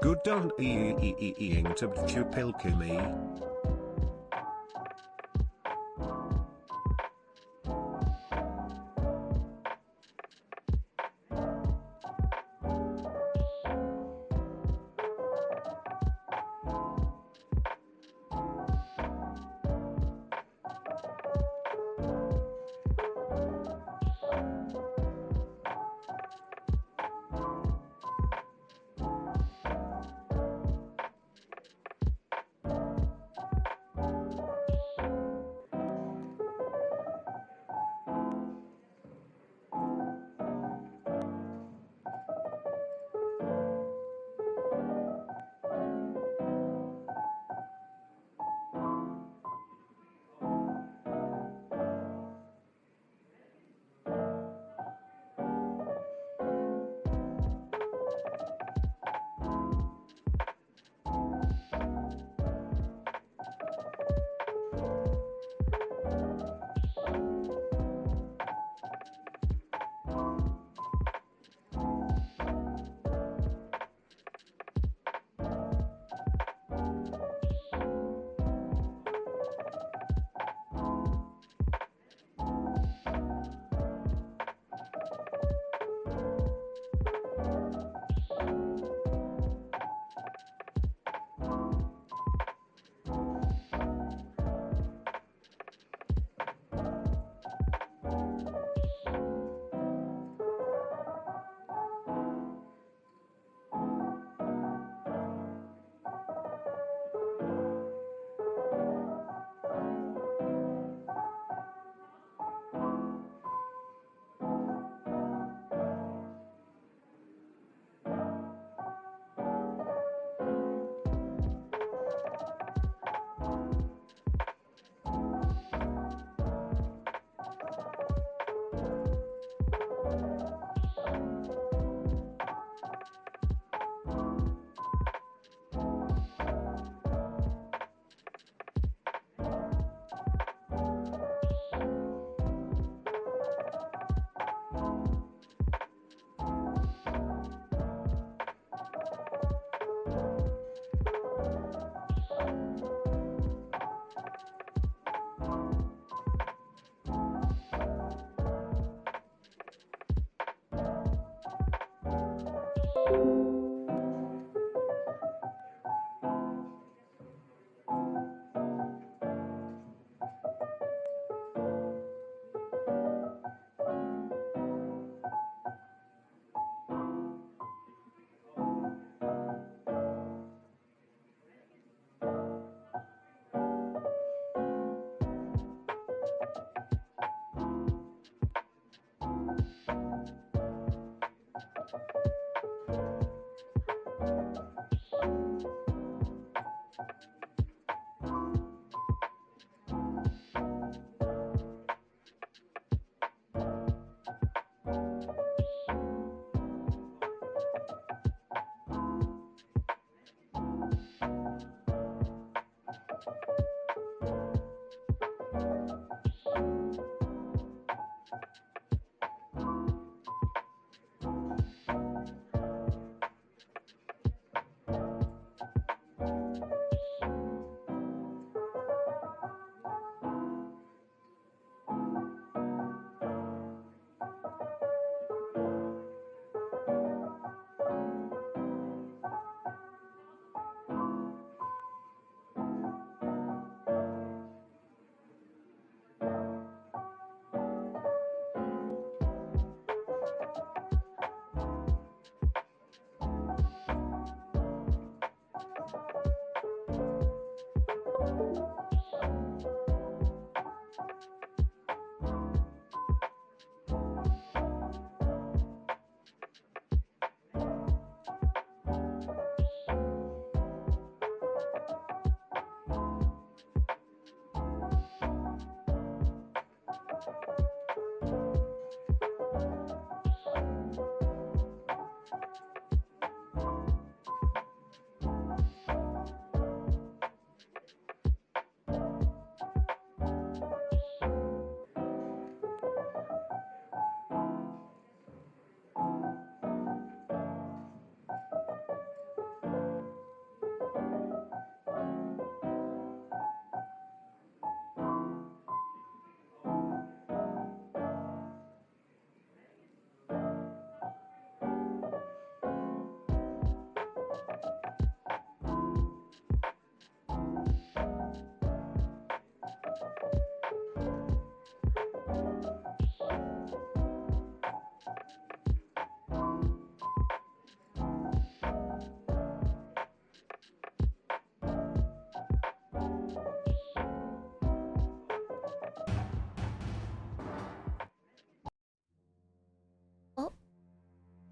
Good Dohrnii to Tsukimi.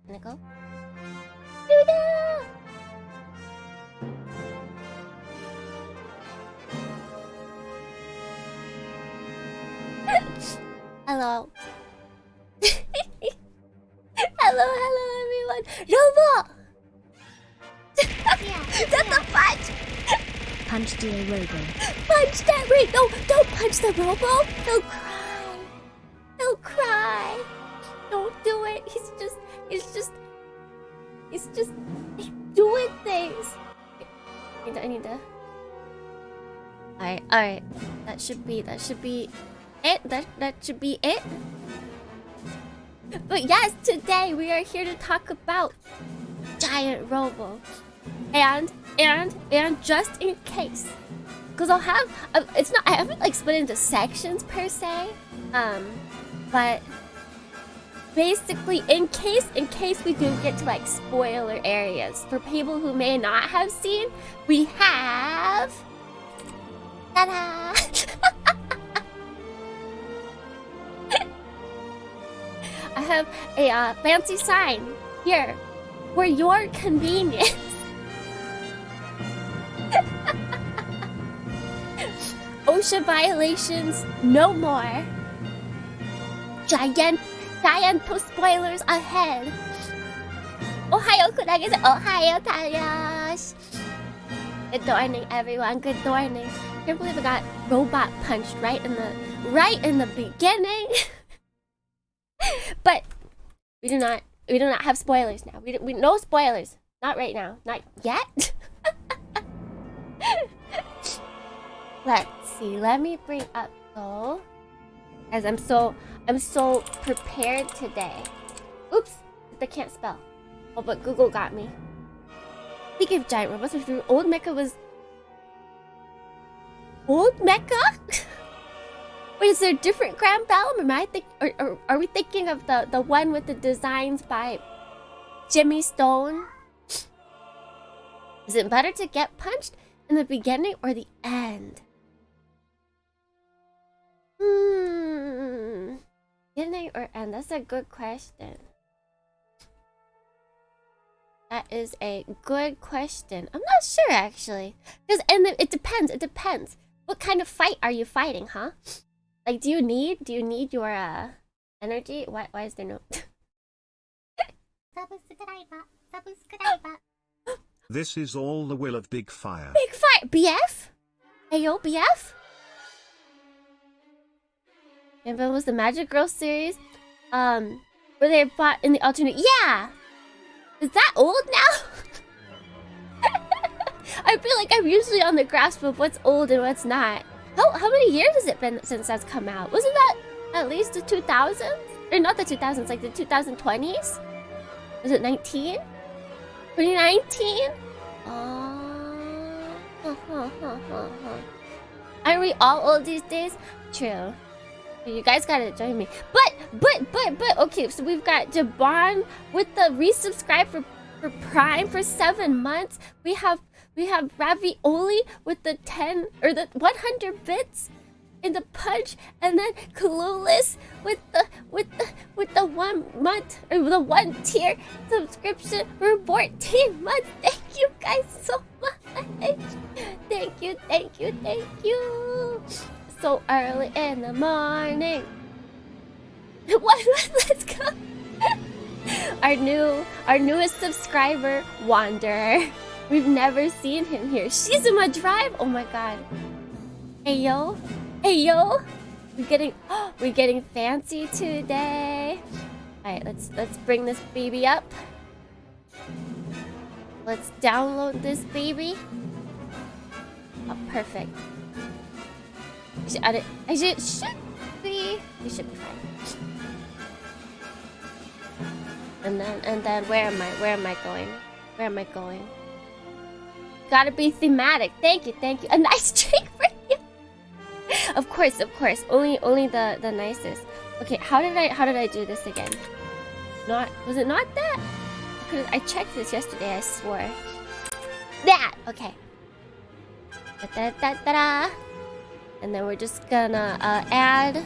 Gonna go. Here we go! Hello. Hello, everyone. Robo! That's the punch! Punch dear Robo. Punch that! Wait, no, don't punch the Robo! He'll cry. He'll cry. Don't do it. He's just doing things. I need to. Alright. That should be it. That should be it. But yes, today we are here to talk about giant Robo. And just in case, because I'll have I haven't like split into sections per se, but basically in case we do get to like spoiler areas for people who may not have seen, we have ta-da! I have a fancy sign here for your convenience. OSHA violations, no more. Giant spoilers ahead. Ohayo kuragesu. Ohayo tayosh. Good morning, everyone. Good morning. I can't believe I got robot punched right in the beginning. But we do not have spoilers now. We no spoilers. Not right now. Not yet. Let's see. Let me bring up though, as I'm so prepared today. Oops, I can't spell. Oh, but Google got me. Speaking of giant robots, old mecha was old mecha. Wait, is there a different Grand Bell? Am I or are we thinking of the one with the designs by Jimmy Stone? Is it better to get punched in the beginning or the end? Beginning or end? That's a good question. That is a good question. I'm not sure actually, because it depends. It depends. What kind of fight are you fighting, huh? Like, do you need your energy? Why is there no? This is all the will of Big Fire. Big Fire, BF? Ayo, BF? And it was the Magic Girl series, where they fought in the alternate. Yeah, is that old now? I feel like I'm usually on the grasp of what's old and what's not. How many years has it been since that's come out? Wasn't that at least the 2000s? Or not the 2000s, like the 2020s? Was it 19? 2019? Are we all old these days? True. You guys gotta join me. But, okay, so we've got Jabon with the resubscribe for Prime for 7 months. We have Ravioli with the 10 or the 100 bits in the punch, and then Clueless with the 1 month or the 1 tier subscription for 14 months. Thank you guys so much. Thank you. So early in the morning. Let's go. Our newest subscriber, Wanderer. We've never seen him here. Shizuma Drive. Oh my god. Hey yo. We're getting fancy today. Alright, let's bring this baby up. Let's download this baby. Oh, perfect. We should be fine. And then where am I going? Gotta be thematic. Thank you. A nice drink for you. Of course. Only the nicest. Okay, how did I do this again? Was it not that? I checked this yesterday, I swore. That! Okay. Da-da-da-da-da. And then we're just gonna add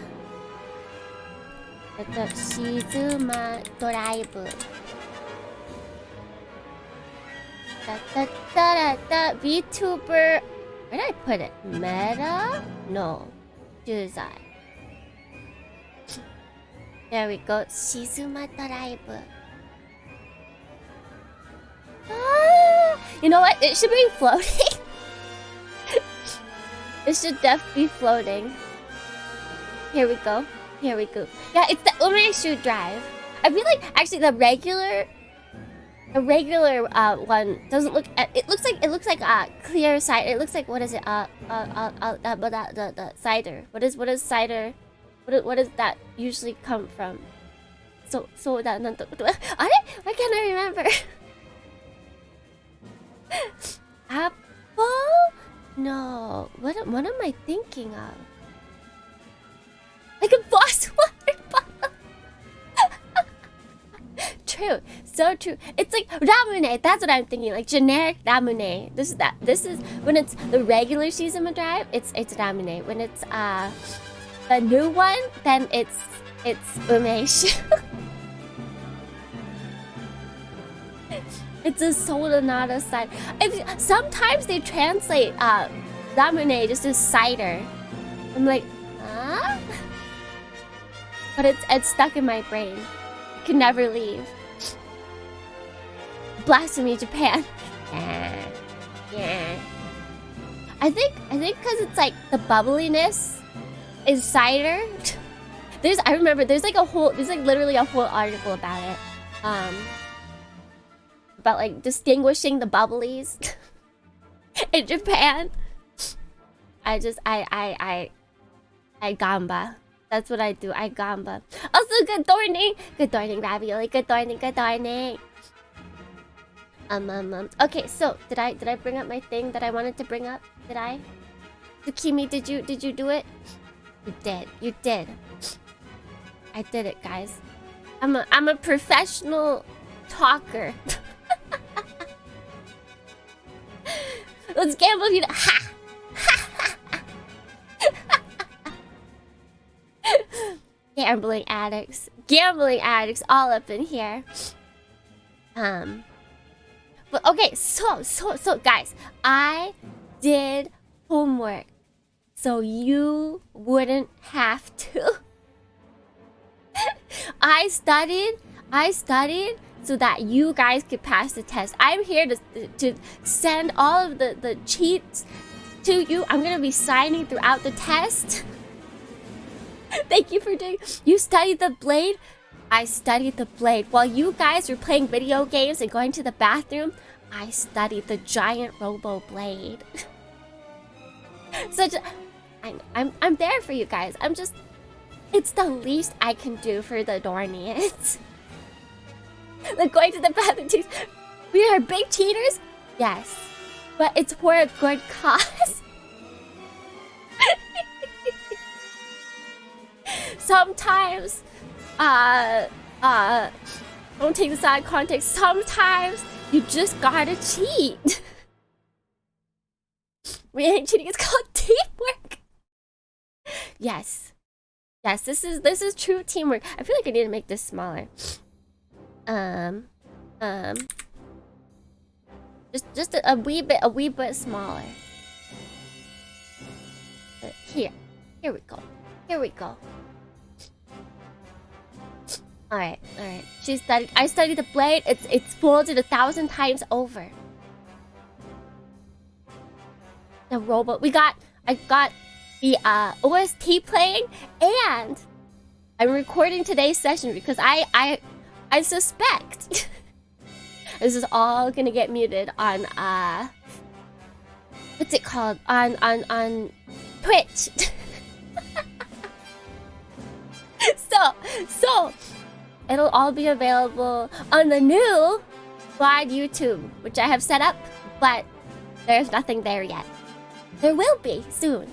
the Shizuma Drive. VTuber. Where did I put it? Meta? No. Juzai. There we go. Shizuma Drive. You know what? It should be floating. It should definitely be floating. Here we go. Here we go. Yeah, it's the Umeshu Drive. I feel like actually the regular one doesn't look. It looks like a clear cider. It looks like, what is it? The cider. What is cider? What does that usually come from? So that why can't I remember? Apple? No. What am I thinking of? Like a boss water bottle. True. So true. It's like ramune. That's what I'm thinking. Like generic ramune. This is when it's the regular Shizuma Drive, it's ramune. When it's the new one, then it's umeshu. It's a soda, not a cider. Sometimes they translate ramune just as cider. I'm like, huh? But it's stuck in my brain. It can never leave. Blasphemy, Japan. Yeah. I think because it's like the bubbliness is cider. I remember there's like literally a whole article about it. About like distinguishing the bubblies in Japan. I gamba. That's what I do. I gamba. Also, good morning. Good morning, Ravioli. Good morning. Good morning. Okay, so did I bring up my thing that I wanted to bring up? Did I? Tsukimi, did you do it? You did. You did. I did it, guys. I'm a professional talker. Let's gamble if you ha. Gambling addicts all up in here. But okay, so guys, I did homework so you wouldn't have to. I studied so that you guys could pass the test. I'm here to send all of the cheats to you. I'm gonna be signing throughout the test. Thank you for doing. You studied the blade. I studied the blade. While you guys were playing video games and going to the bathroom, I studied the giant Robo blade. I'm there for you guys. It's the least I can do for the Dohrnii. Like going to the bathroom. We are big cheaters? Yes. But it's for a good cause. Sometimes, don't take this out of context. Sometimes you just gotta cheat. We ain't cheating. It's called teamwork. Yes. This is true teamwork. I feel like I need to make this smaller. Just a wee bit smaller. Here we go. All right. I studied the blade. It's folded 1,000 times over. The Robo. I got the OST playing, and I'm recording today's session because I suspect this is all gonna get muted on what's it called on Twitch. So it'll all be available on the new Squad YouTube, which I have set up, but there's nothing there yet. There will be soon.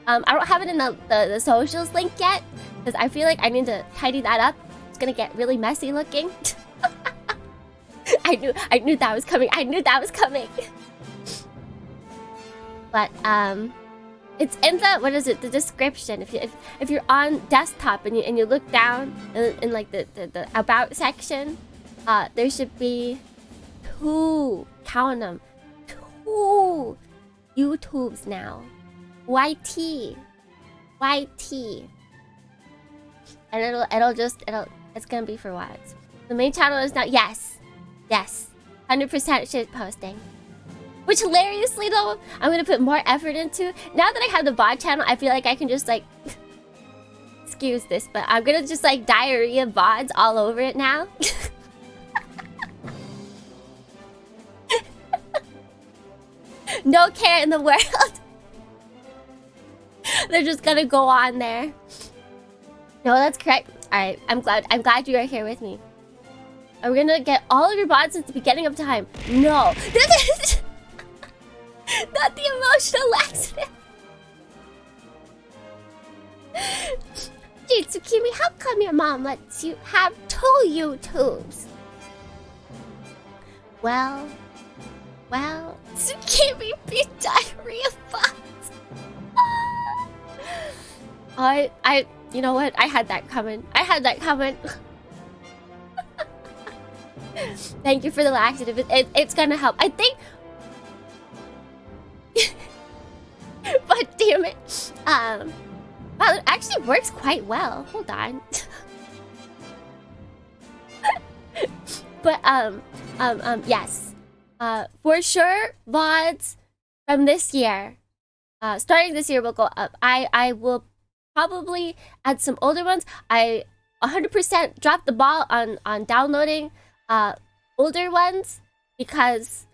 I don't have it in the socials link yet because I feel like I need to tidy that up. It's gonna get really messy looking. I knew that was coming. But it's in the the description. If you're on desktop and you look down in like the about section, there should be two count them. 2 YouTubes now. YT. And it's gonna be for what? The main channel is now, yes. 100% shit posting. Which hilariously though, I'm gonna put more effort into. Now that I have the VOD channel, I feel like I can just like excuse this, but I'm gonna just like diarrhea VODs all over it now. No care in the world. They're just gonna go on there. No, that's correct. Alright, I'm glad you are here with me. Are we gonna get all of your VODs since the beginning of time? No. Not the emotional laxative. Gee, Tsukimi, how come your mom lets you have 2 YouTubes? Well, Tsukimi B diarrhea bots. You know what? I had that coming. Thank you for the laxative. It's gonna help. I think. But damn it. Wow, it actually works quite well. Hold on. But yes. For sure, VODs from this year, starting this year will go up. I will probably add some older ones. I 100% dropped the ball on downloading older ones because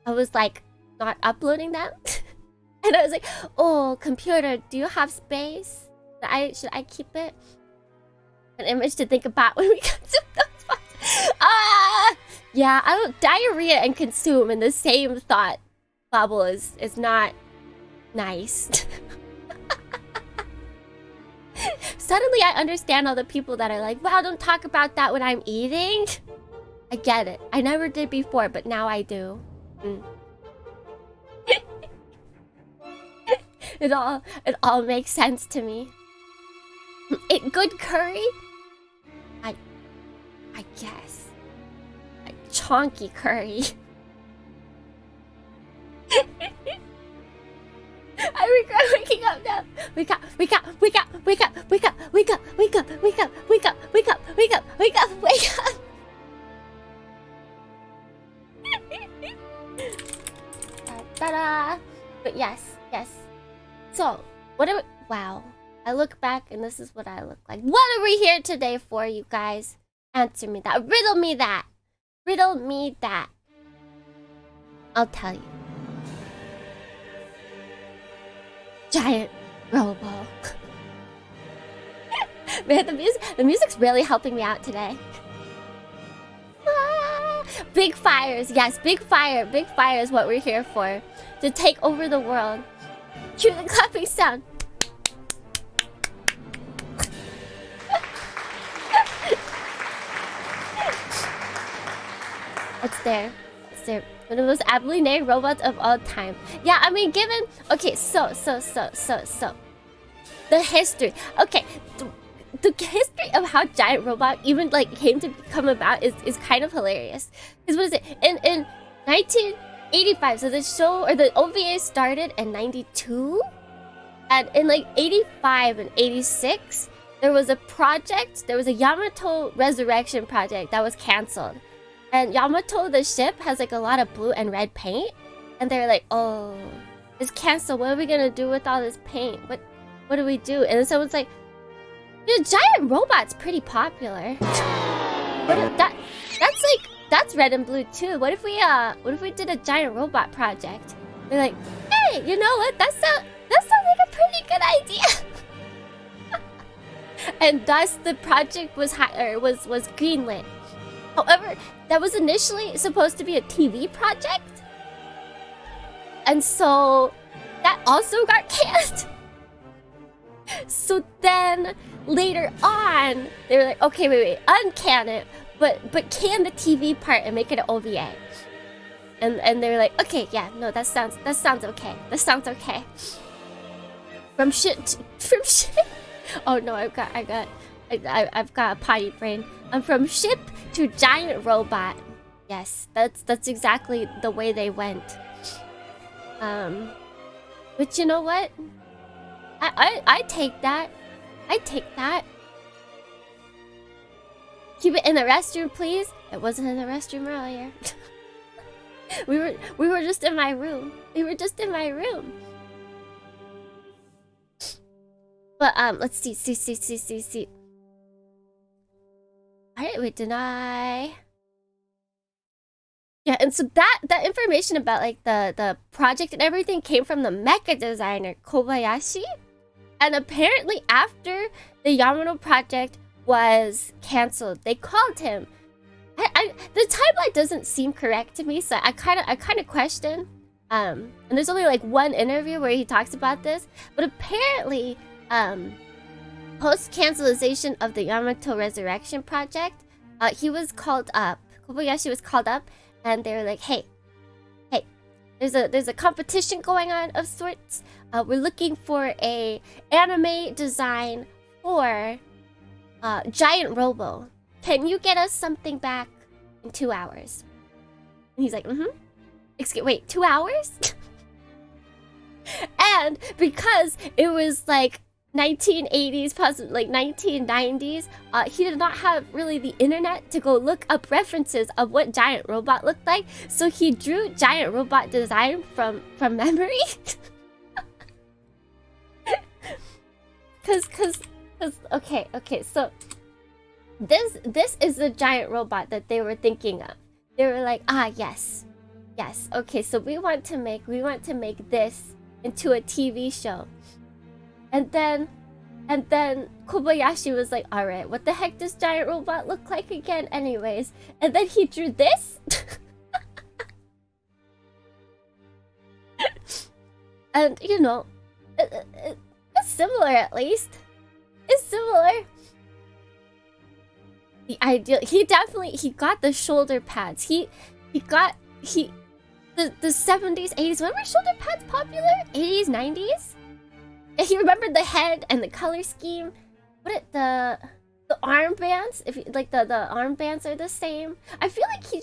I was like not uploading them. And I was like, oh, computer, do you have space? Should I keep it? An image to think about when we got to those spots. Yeah, I don't diarrhea and consume in the same thought bubble is not nice. Suddenly I understand all the people that are like, wow, don't talk about that when I'm eating. I get it. I never did before, but now I do. It all makes sense to me. Good curry? I guess. Like chonky curry. I regret waking up now. Wake up. Ta-da! But yes. So, wow. I look back and this is what I look like. What are we here today for, you guys? Answer me that. Riddle me that. I'll tell you. Giant Robo. Man, the music's really helping me out today. Big fires. Yes, big fire. Big fire is what we're here for. To take over the world. Cue the clapping sound. It's there. One of the most aptly named robots of all time. Yeah, I mean, given... Okay, so. The history. Okay, the history of how Giant Robot even, like, came to come about is kind of hilarious. Because what is it? In 1985, so the show, or the OVA started in 92? And in, like, 85 and 86, there was a Yamato Resurrection project that was cancelled. And Yamato, the ship, has like a lot of blue and red paint. And they're like, oh, it's canceled. What are we gonna do with all this paint? What do we do? And then someone's like, Giant Robot's pretty popular. That's red and blue too. What if we did a Giant Robot project? They're like, hey, you know what? That sounds like a pretty good idea. And thus the project was greenlit. However, that was initially supposed to be a TV project. And so that also got canned. So then later on, they were like, okay, wait, uncan it, but can the TV part and make it an OVA. And they were like, okay, yeah, no, that sounds okay. That sounds okay. From shit. Oh no, I've got a potty brain. I'm from ship to Giant Robot. Yes, that's exactly the way they went. But you know what? I take that. I take that. Keep it in the restroom, please. It wasn't in the restroom earlier. we were just in my room. We were just in my room. But let's see. Alright, wait, deny. Yeah, and so that information about like the project and everything came from the mecha designer Kobayashi. And apparently after the Yamano project was cancelled, they called him. The timeline doesn't seem correct to me, so I kind of question. And there's only like one interview where he talks about this, but apparently post cancellation of the Yamato Resurrection project, he was called up. Kobayashi was called up, and they were like, "Hey, there's a competition going on of sorts. We're looking for a anime design for Giant Robo. Can you get us something back in 2 hours?" And he's like, Excuse, wait, 2 hours? And because it was like 1980s, possibly like 1990s, he did not have really the internet to go look up references of what Giant Robot looked like. So he drew Giant Robot design from memory. Cause okay, so this is the Giant Robot that they were thinking of. They were like, yes, okay, so we want to make this into a TV show. And then Kobayashi was like, all right, what the heck does Giant Robot look like again anyways? And then he drew this. And you know, it's similar at least. It's similar. The ideal, he got the shoulder pads. The 70s, 80s, when were shoulder pads popular? 80s, 90s? Yeah, he remembered the head and the color scheme. The armbands, if you, like the armbands are the same. I feel like he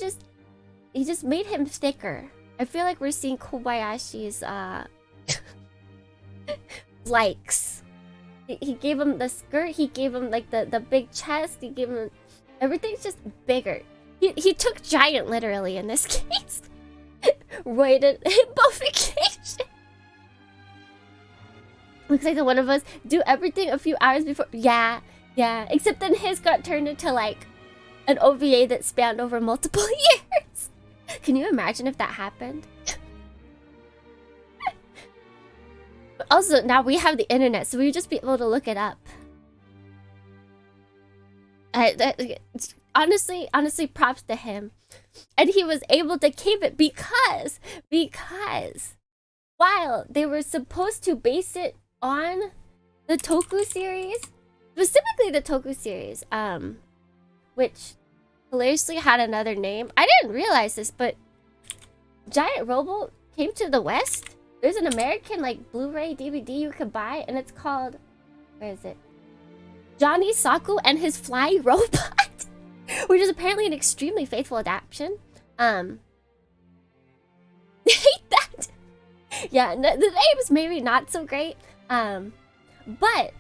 just made him thicker. I feel like we're seeing Kobayashi's likes. He gave him the skirt, he gave him like the big chest, he gave him everything's just bigger. He took giant literally in this case. Roided hippification. Looks like the one of us do everything a few hours before. Yeah. Except then his got turned into like an OVA that spanned over multiple years. Can you imagine if that happened? But also, now we have the internet, so we would just be able to look it up. Honestly, props to him. And he was able to keep it because while they were supposed to base it on the Toku series, specifically the Toku series, which hilariously had another name. I didn't realize this, but Giant Robo came to the West. There's an American like Blu-ray DVD you could buy, and it's called, where is it? Johnny Saku and His Flying Robot, which is apparently an extremely faithful adaptation. Hate that. Yeah, the name is maybe not so great. But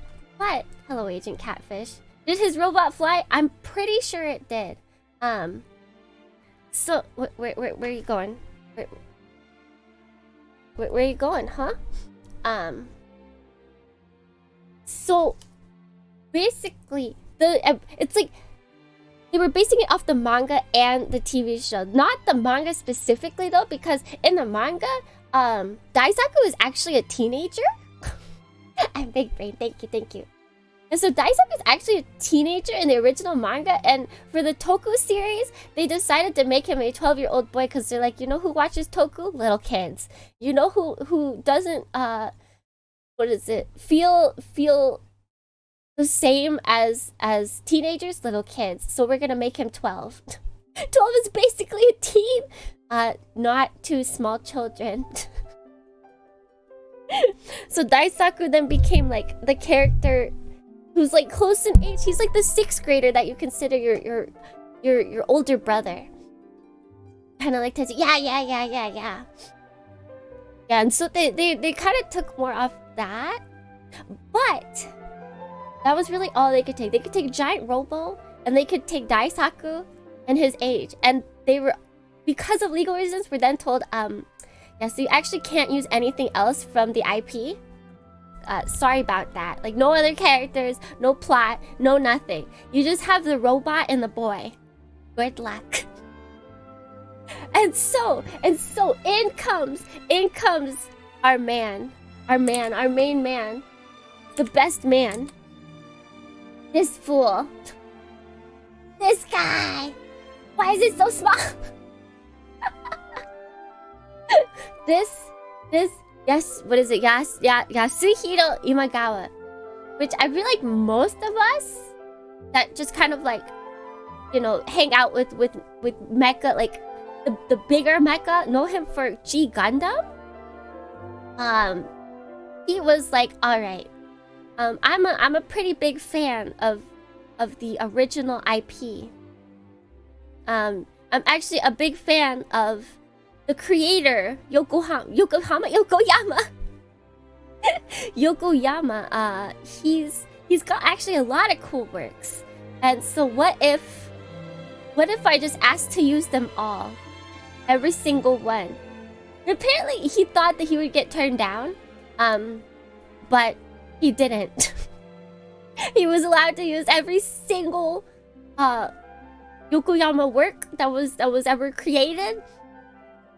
hello, Agent Catfish. Did his robot fly? I'm pretty sure it did. So where are you going? Where are you going, huh? So basically, it's like they were basing it off the manga and the TV show. Not the manga specifically though, because in the manga, Daisaku is actually a teenager. I'm big brain. Thank you. And so Daisaku is actually a teenager in the original manga, and for the Toku series, they decided to make him a 12-year-old boy because they're like, you know who watches Toku? Little kids. You know who doesn't feel the same as teenagers? Little kids. So we're gonna make him 12. 12 is basically a teen. Not two small children. So Daisaku then became like the character who's like close in age. He's like the 6th grader that you consider your older brother. kind of like Tetsu. Yeah. Yeah, and so they kind of took more off that. But that was really all they could take. They could take Giant Robo, and they could take Daisaku and his age. And they were, because of legal reasons, were then told, yeah, so you actually can't use anything else from the IP. Sorry about that. Like, no other characters, no plot, no nothing. You just have the robot and the boy. Good luck. And so in comes our man, our main man, the best man. This fool. This guy. Why is it so small? Yes, what is it? Yasuhiro Imagawa. Which I feel like most of us that just kind of like, you know, hang out with mecha, like the bigger mecha, know him for G Gundam. He was like, alright. I'm a pretty big fan of the original IP. I'm actually a big fan of the creator, Yokoyama. Yokoyama, he's got actually a lot of cool works. And so what if I just asked to use them all? Every single one. And apparently he thought that he would get turned down. But he didn't. He was allowed to use every single Yokoyama work that was ever created.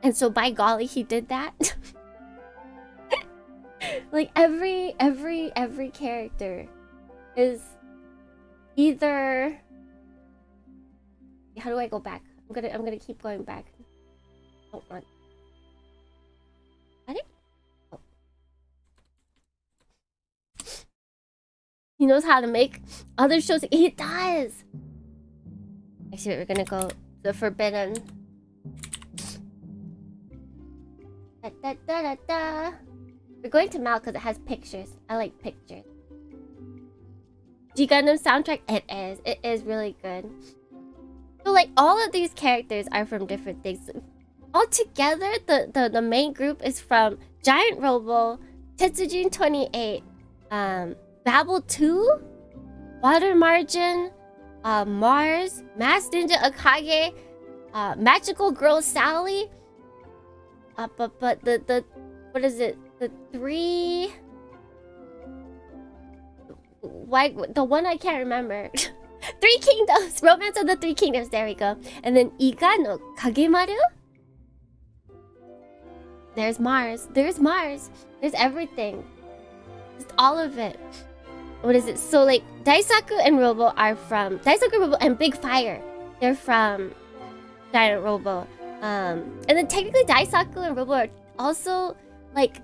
And so by golly, he did that. Like every character is either, how do I go back? I'm gonna keep going back. Oh, run. I think. Oh. He knows how to make other shows. He does. Actually, we're gonna go the forbidden. We're going to Mal because it has pictures. I like pictures. G Gundam soundtrack. It is really good. So like all of these characters are from different things. Altogether, the main group is from Giant Robo, Tetsujin 28, Babel 2, Water Margin, Mars, Masked Ninja Akage, Magical Girl Sally. But the what is it? The three. Why the one I can't remember? Three Kingdoms, Romance of the Three Kingdoms. There we go. And then Iga no Kagemaru. There's Mars. There's everything. Just all of it. What is it? So like Daisaku and Robo are from Daisaku, Robo, and Big Fire. They're from Giant Robo. And then technically Daisaku and Robo are also like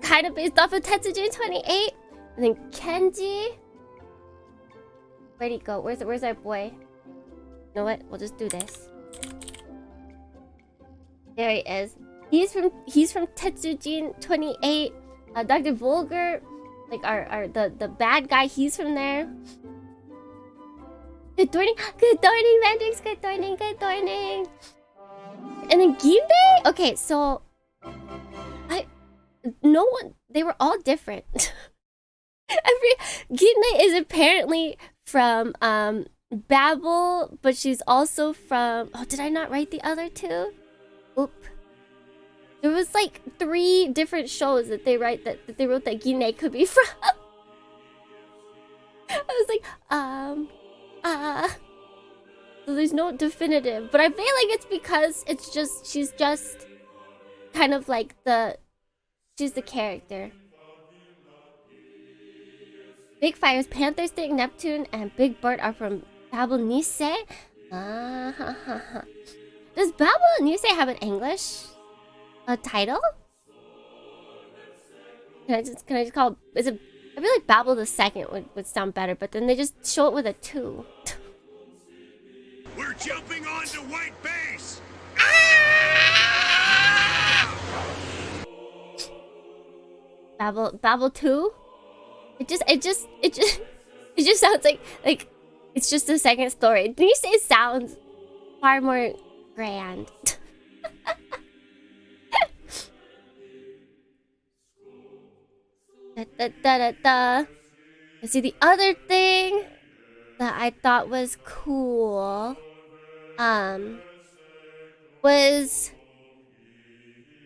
kind of based off of Tetsujin 28. And then Kenji. Where'd he go? Where's our boy? You know what? We'll just do this. There he is. He's from Tetsujin 28. Dr. Vulgar, like the bad guy, he's from there. Good morning, Mandrix. Good morning. And then Ginbei. Okay, so they were all different. Ginbei is apparently from Babel, but she's also from. Oh, did I not write the other two? Oop. There was like 3 different shows that they wrote that Ginbei could be from. I was like, so there's no definitive, but I feel like it's because she's just kind of like she's the character. Big Fire's Panther Stick, Neptune, and Big Bird are from Babel Nisei. Does Babel Nisei have an English title? Can I just call it? I feel like Babel the Second would sound better, but then they just show it with a 2. We're jumping onto white base. Babel 2? It just sounds like it's just the second story. Nisei sounds far more grand. Da, da, da, da, da. And see, the other thing that I thought was cool, was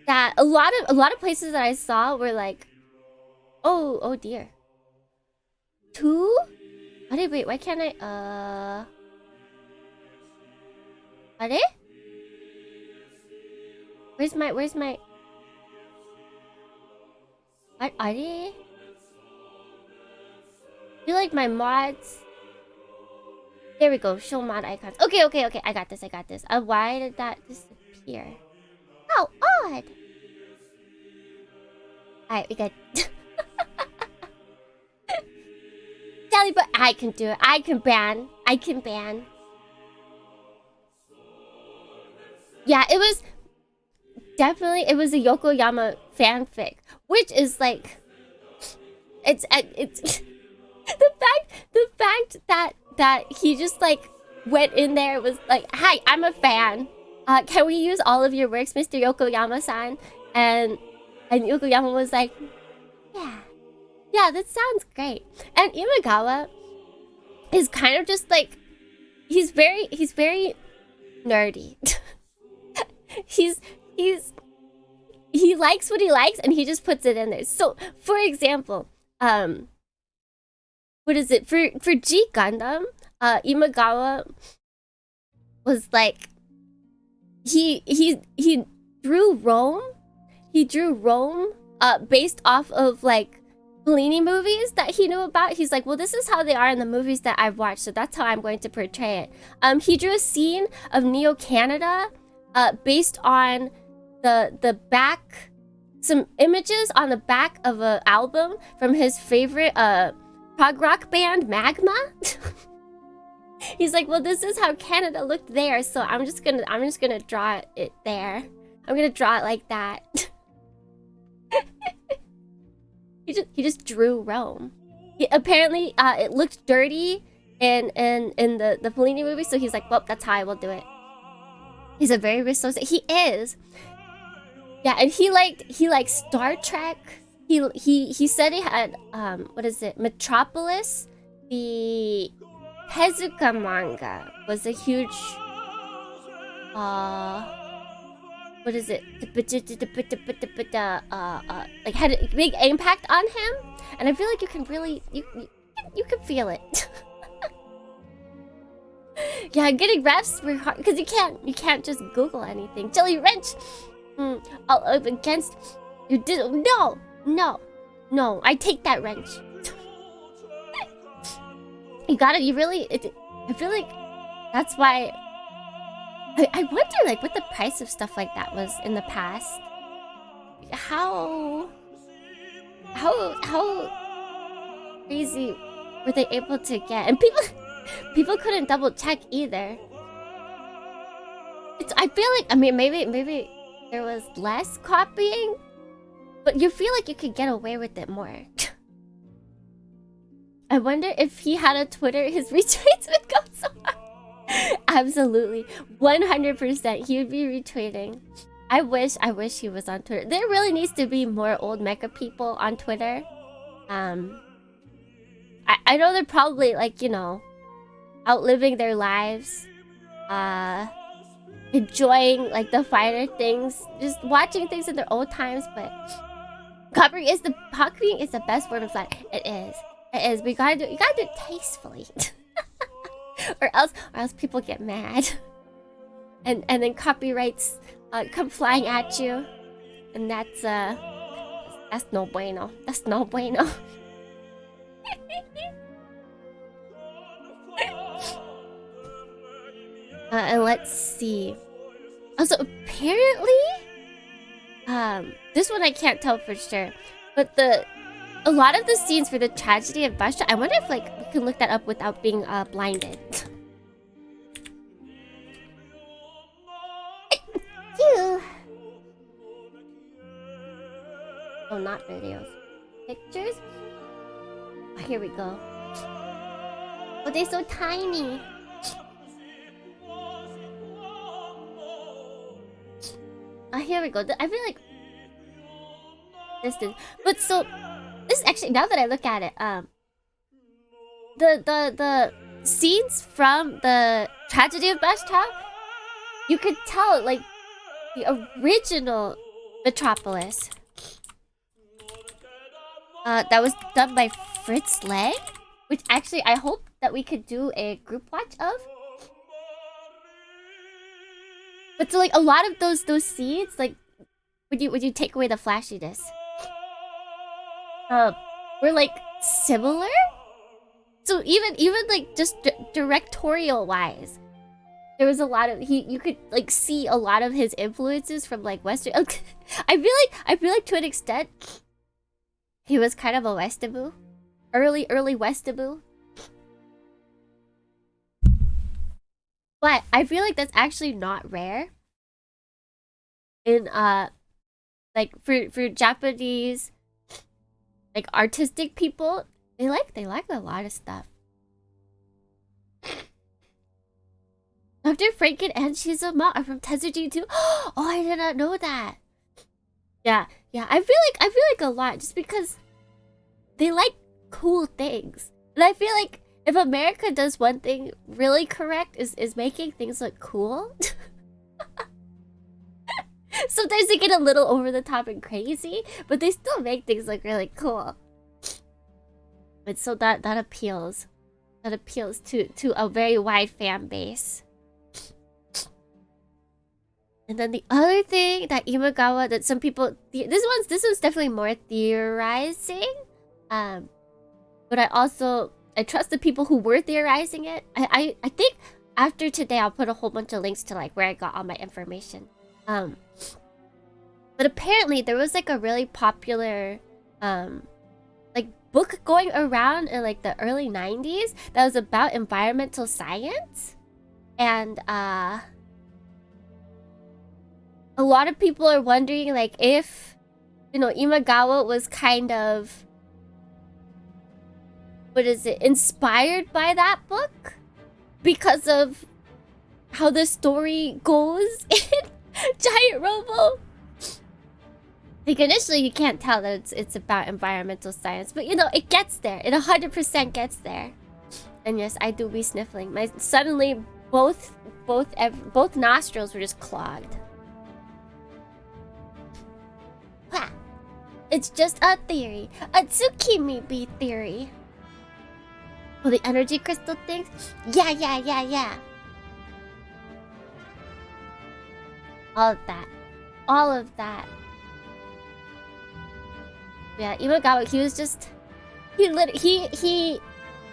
that a lot of places that I saw were like, oh dear. 2? Wait, why can't I, are they? Where's my, are they? I feel like my mods. There we go. Show mod icons. Okay. I got this. Why did that disappear? How odd. Alright, we got. Jelly, but I can do it. I can ban. Yeah, it was definitely a Yokoyama fanfic, which is like, it's the fact that he just like went in there, was like, hi, I'm a fan, can we use all of your works, Mr. Yokoyama-san? And Yokoyama was like, yeah, that sounds great. And Imagawa is kind of just like, he's very nerdy. he likes what he likes and he just puts it in there. So for example, what is it, for G Gundam, Imagawa was like, he drew Rome based off of like Fellini movies that he knew about. He's like, well, this is how they are in the movies that I've watched, so that's how I'm going to portray it. He drew a scene of Neo Canada based on the back, some images on the back of an album from his favorite prog rock band Magma. He's like, well, this is how Canada looked there, so I'm just gonna draw it there. I'm gonna draw it like that. He just drew Rome. Apparently, it looked dirty in the Fellini movie, so he's like, well, that's how I will do it. He's a very resourceful. He is. Yeah, and he liked Star Trek. He said he had what is it? Metropolis, the Tezuka manga was a huge what is it? Like had a big impact on him, and I feel like you can really you can feel it. Yeah, getting refs were hard because you can't just Google anything. Jelly wrench, all up against you did no. I take that wrench. You really. I feel like that's why. I wonder, like, what the price of stuff like that was in the past. How crazy were they able to get? And people couldn't double check either. I feel like, I mean, maybe there was less copying, but you feel like you could get away with it more. I wonder if he had a Twitter, his retweets would go so hard. Absolutely, 100%, he would be retweeting. I wish he was on Twitter. There really needs to be more old mecha people on Twitter. I know they're probably, like, you know, outliving their lives, enjoying like the finer things, just watching things in their old times. But copying is the best form of flat. It is. But you gotta do it tastefully. or else people get mad. And then copyrights come flying at you. And that's no bueno. That's no bueno. And let's see. Also, apparently, this one I can't tell for sure, but a lot of the scenes for the tragedy of Basha, I wonder if like we can look that up without being blinded. You. Oh, not videos. Pictures? Oh, here we go. Oh, they're so tiny. Here we go. I feel like this is, but so this actually, now that I look at it, the scenes from the Tragedy of Bashta, you could tell like the original Metropolis. That was done by Fritz Lang, which actually I hope that we could do a group watch of. But so like a lot of those scenes, like would you take away the flashiness, were like similar. So even like just directorial wise, there was a lot of you could like see a lot of his influences from like Western. I feel like to an extent he was kind of a Westaboo, early Westaboo. But I feel like that's actually not rare in like for Japanese like artistic people. They like a lot of stuff. Dr. Franken and Shizuma are from Tetsuji too. Oh, I did not know that. Yeah. I feel like a lot just because they like cool things. And I feel like if America does one thing really correct is making things look cool. Sometimes they get a little over the top and crazy, but they still make things look really cool. And so that appeals. That appeals to a very wide fan base. And then the other thing that Imagawa, that some people, this one's definitely more theorizing. But I trust the people who were theorizing it. I think after today I'll put a whole bunch of links to like where I got all my information. But apparently there was like a really popular like book going around in like the early 90s that was about environmental science. And a lot of people are wondering like if, you know, Imagawa was kind of, inspired by that book because of how the story goes in Giant Robo. Like initially you can't tell that it's about environmental science, but you know, it gets there. It 100% gets there. And yes, I do be sniffling. Suddenly both nostrils were just clogged. Ha! It's just a theory. A Tsukimi B theory. Oh, the energy crystal things? Yeah. All of that. Yeah, Imagawa, he was just... He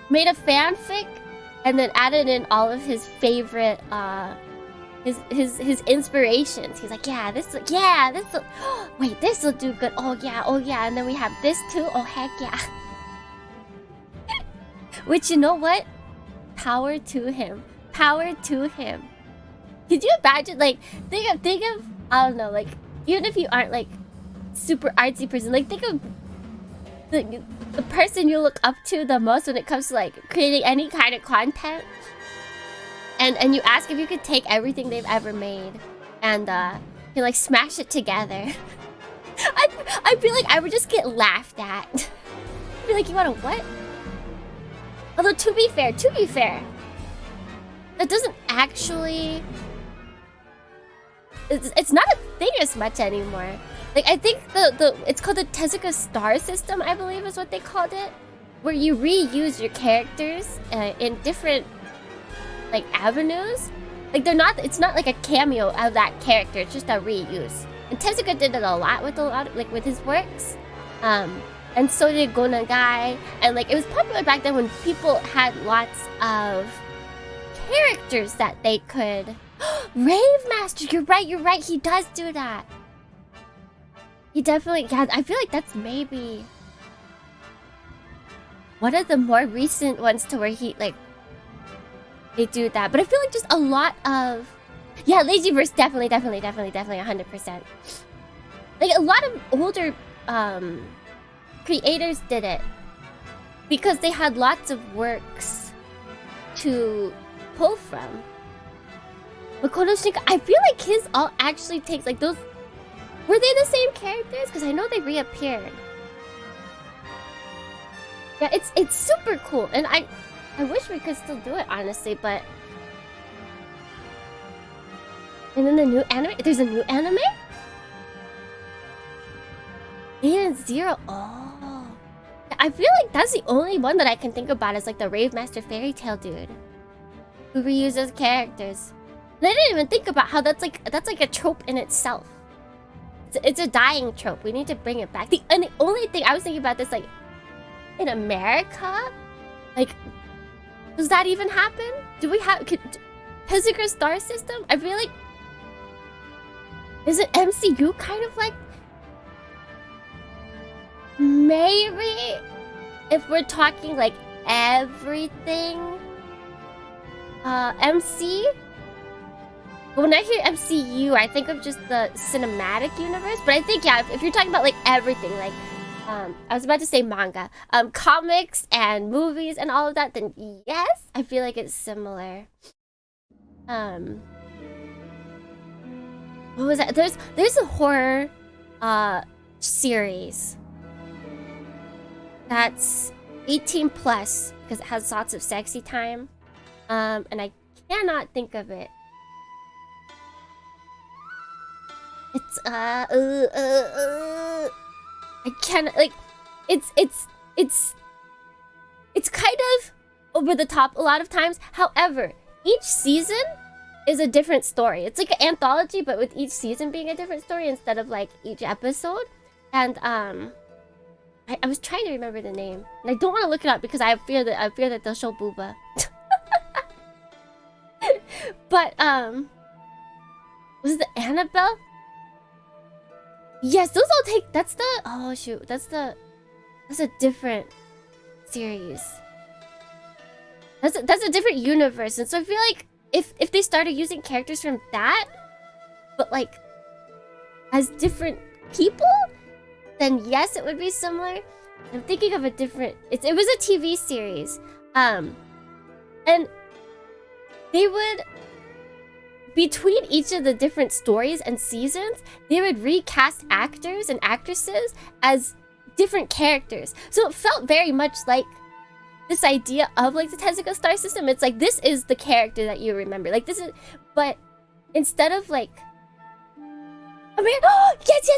made a fanfic and then added in all of his favorite, his inspirations. He's like, this'll... Wait, this'll do good. Oh yeah. And then we have this too. Oh, heck yeah. Which, you know what? Power to him. Could you imagine, like, think of, I don't know, like, even if you aren't, like, super artsy person, like, think of the person you look up to the most when it comes to, like, creating any kind of content. And you ask if you could take everything they've ever made and, you like, smash it together. I feel like I would just get laughed at. I'd be like, you want a what? Although, to be fair, that doesn't actually... It's not a thing as much anymore. Like, I think it's called the Tezuka Star System, I believe is what they called it. Where you reuse your characters in different, like, avenues. Like, it's not like a cameo of that character, it's just a reuse. And Tezuka did it a lot with his works. And so did Gonagai. And like, it was popular back then when people had lots of characters that they could... Rave Master! You're right, he does do that. He definitely... Yeah, I feel like that's maybe... one of the more recent ones to where he, like... They do that. But I feel like just a lot of... Yeah, Lazyverse definitely 100%. Like, a lot of older... creators did it because they had lots of works to pull from. But Kono Shinkai, I feel like his all actually takes like those Were they the same characters? Because I know they reappeared. Yeah, it's super cool, and I wish we could still do it, honestly, but... And then the new anime? There's a new anime? 8 and 0. Oh. I feel like that's the only one that I can think about is like the Rave Master Fairy Tail dude. Who reuses characters. And I didn't even think about how that's like a trope in itself. It's a dying trope. We need to bring it back. And the only thing I was thinking about this, like, in America? Like, does that even happen? Do we have... Physical Star System? I feel like... Is it MCU kind of like... Maybe... If we're talking, like, everything... MC? But when I hear MCU, I think of just the cinematic universe. But I think, yeah, if you're talking about, like, everything, like... I was about to say manga. Comics and movies and all of that, then yes, I feel like it's similar. What was that? There's a horror series that's 18 plus because it has lots of sexy time. And I cannot think of it. It's I can't, like, it's kind of over the top a lot of times. However, each season is a different story. It's like an anthology, but with each season being a different story instead of like each episode. And I was trying to remember the name, and I don't want to look it up because I fear that they'll show booba. But was it the Annabelle? Yes, those all take... That's the... Oh, shoot. That's a different series. That's a different universe. And so I feel like if they started using characters from that, but like as different people, then yes, it would be similar. I'm thinking of a different... It was a TV series. And they would... Between each of the different stories and seasons, they would recast actors and actresses as different characters. So it felt very much like this idea of like the Tezuka Star System. It's like, this is the character that you remember. Like, this is... But instead of like... Oh, man, oh, yes,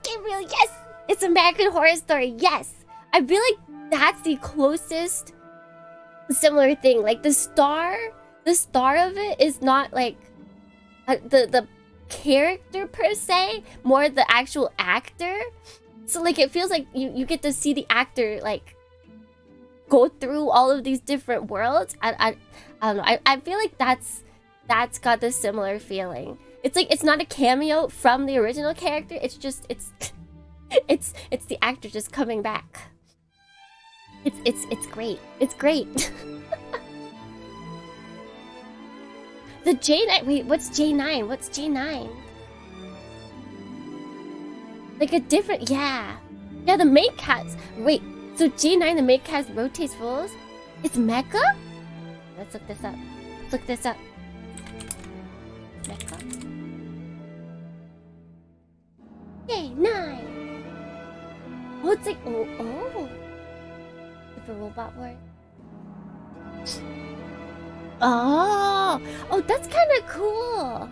Gabriel, yes! It's American Horror Story, yes! I feel like that's the closest similar thing. Like, the star of it is not like the character per se, more the actual actor. So like it feels like you get to see the actor like go through all of these different worlds. I don't know. I feel like that's got this similar feeling. It's like it's not a cameo from the original character. It's just it's the actor just coming back. It's great. It's great. The J9... Wait, what's J9? What's J9? Like a different... Yeah. Yeah, the main cast... Wait, so J9, the main cast rotates roles? It's Mecha? Let's look this up. Mecha? J9! Oh, it's like... Oh. Super Robot Wars. Oh, that's kind of cool.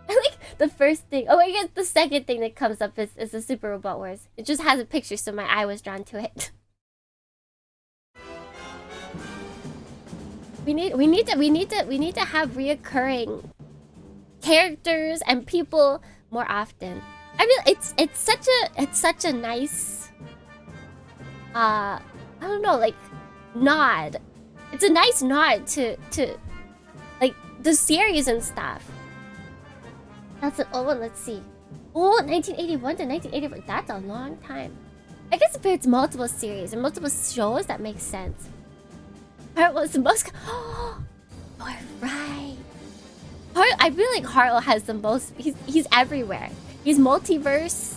I like the first thing. Oh, I guess the second thing that comes up is the Super Robot Wars. It just has a picture, so my eye was drawn to it. We need to have reoccurring characters and people more often. I mean, it's such a nice I don't know, like nod. It's a nice nod to like the series and stuff. That's an old one. Let's see. Oh, 1981 to 1984. That's a long time. I guess if it's multiple series and multiple shows, that makes sense. Haru was the most... Oh, you're right. I feel like Haru has the most... He's everywhere. He's multiverse.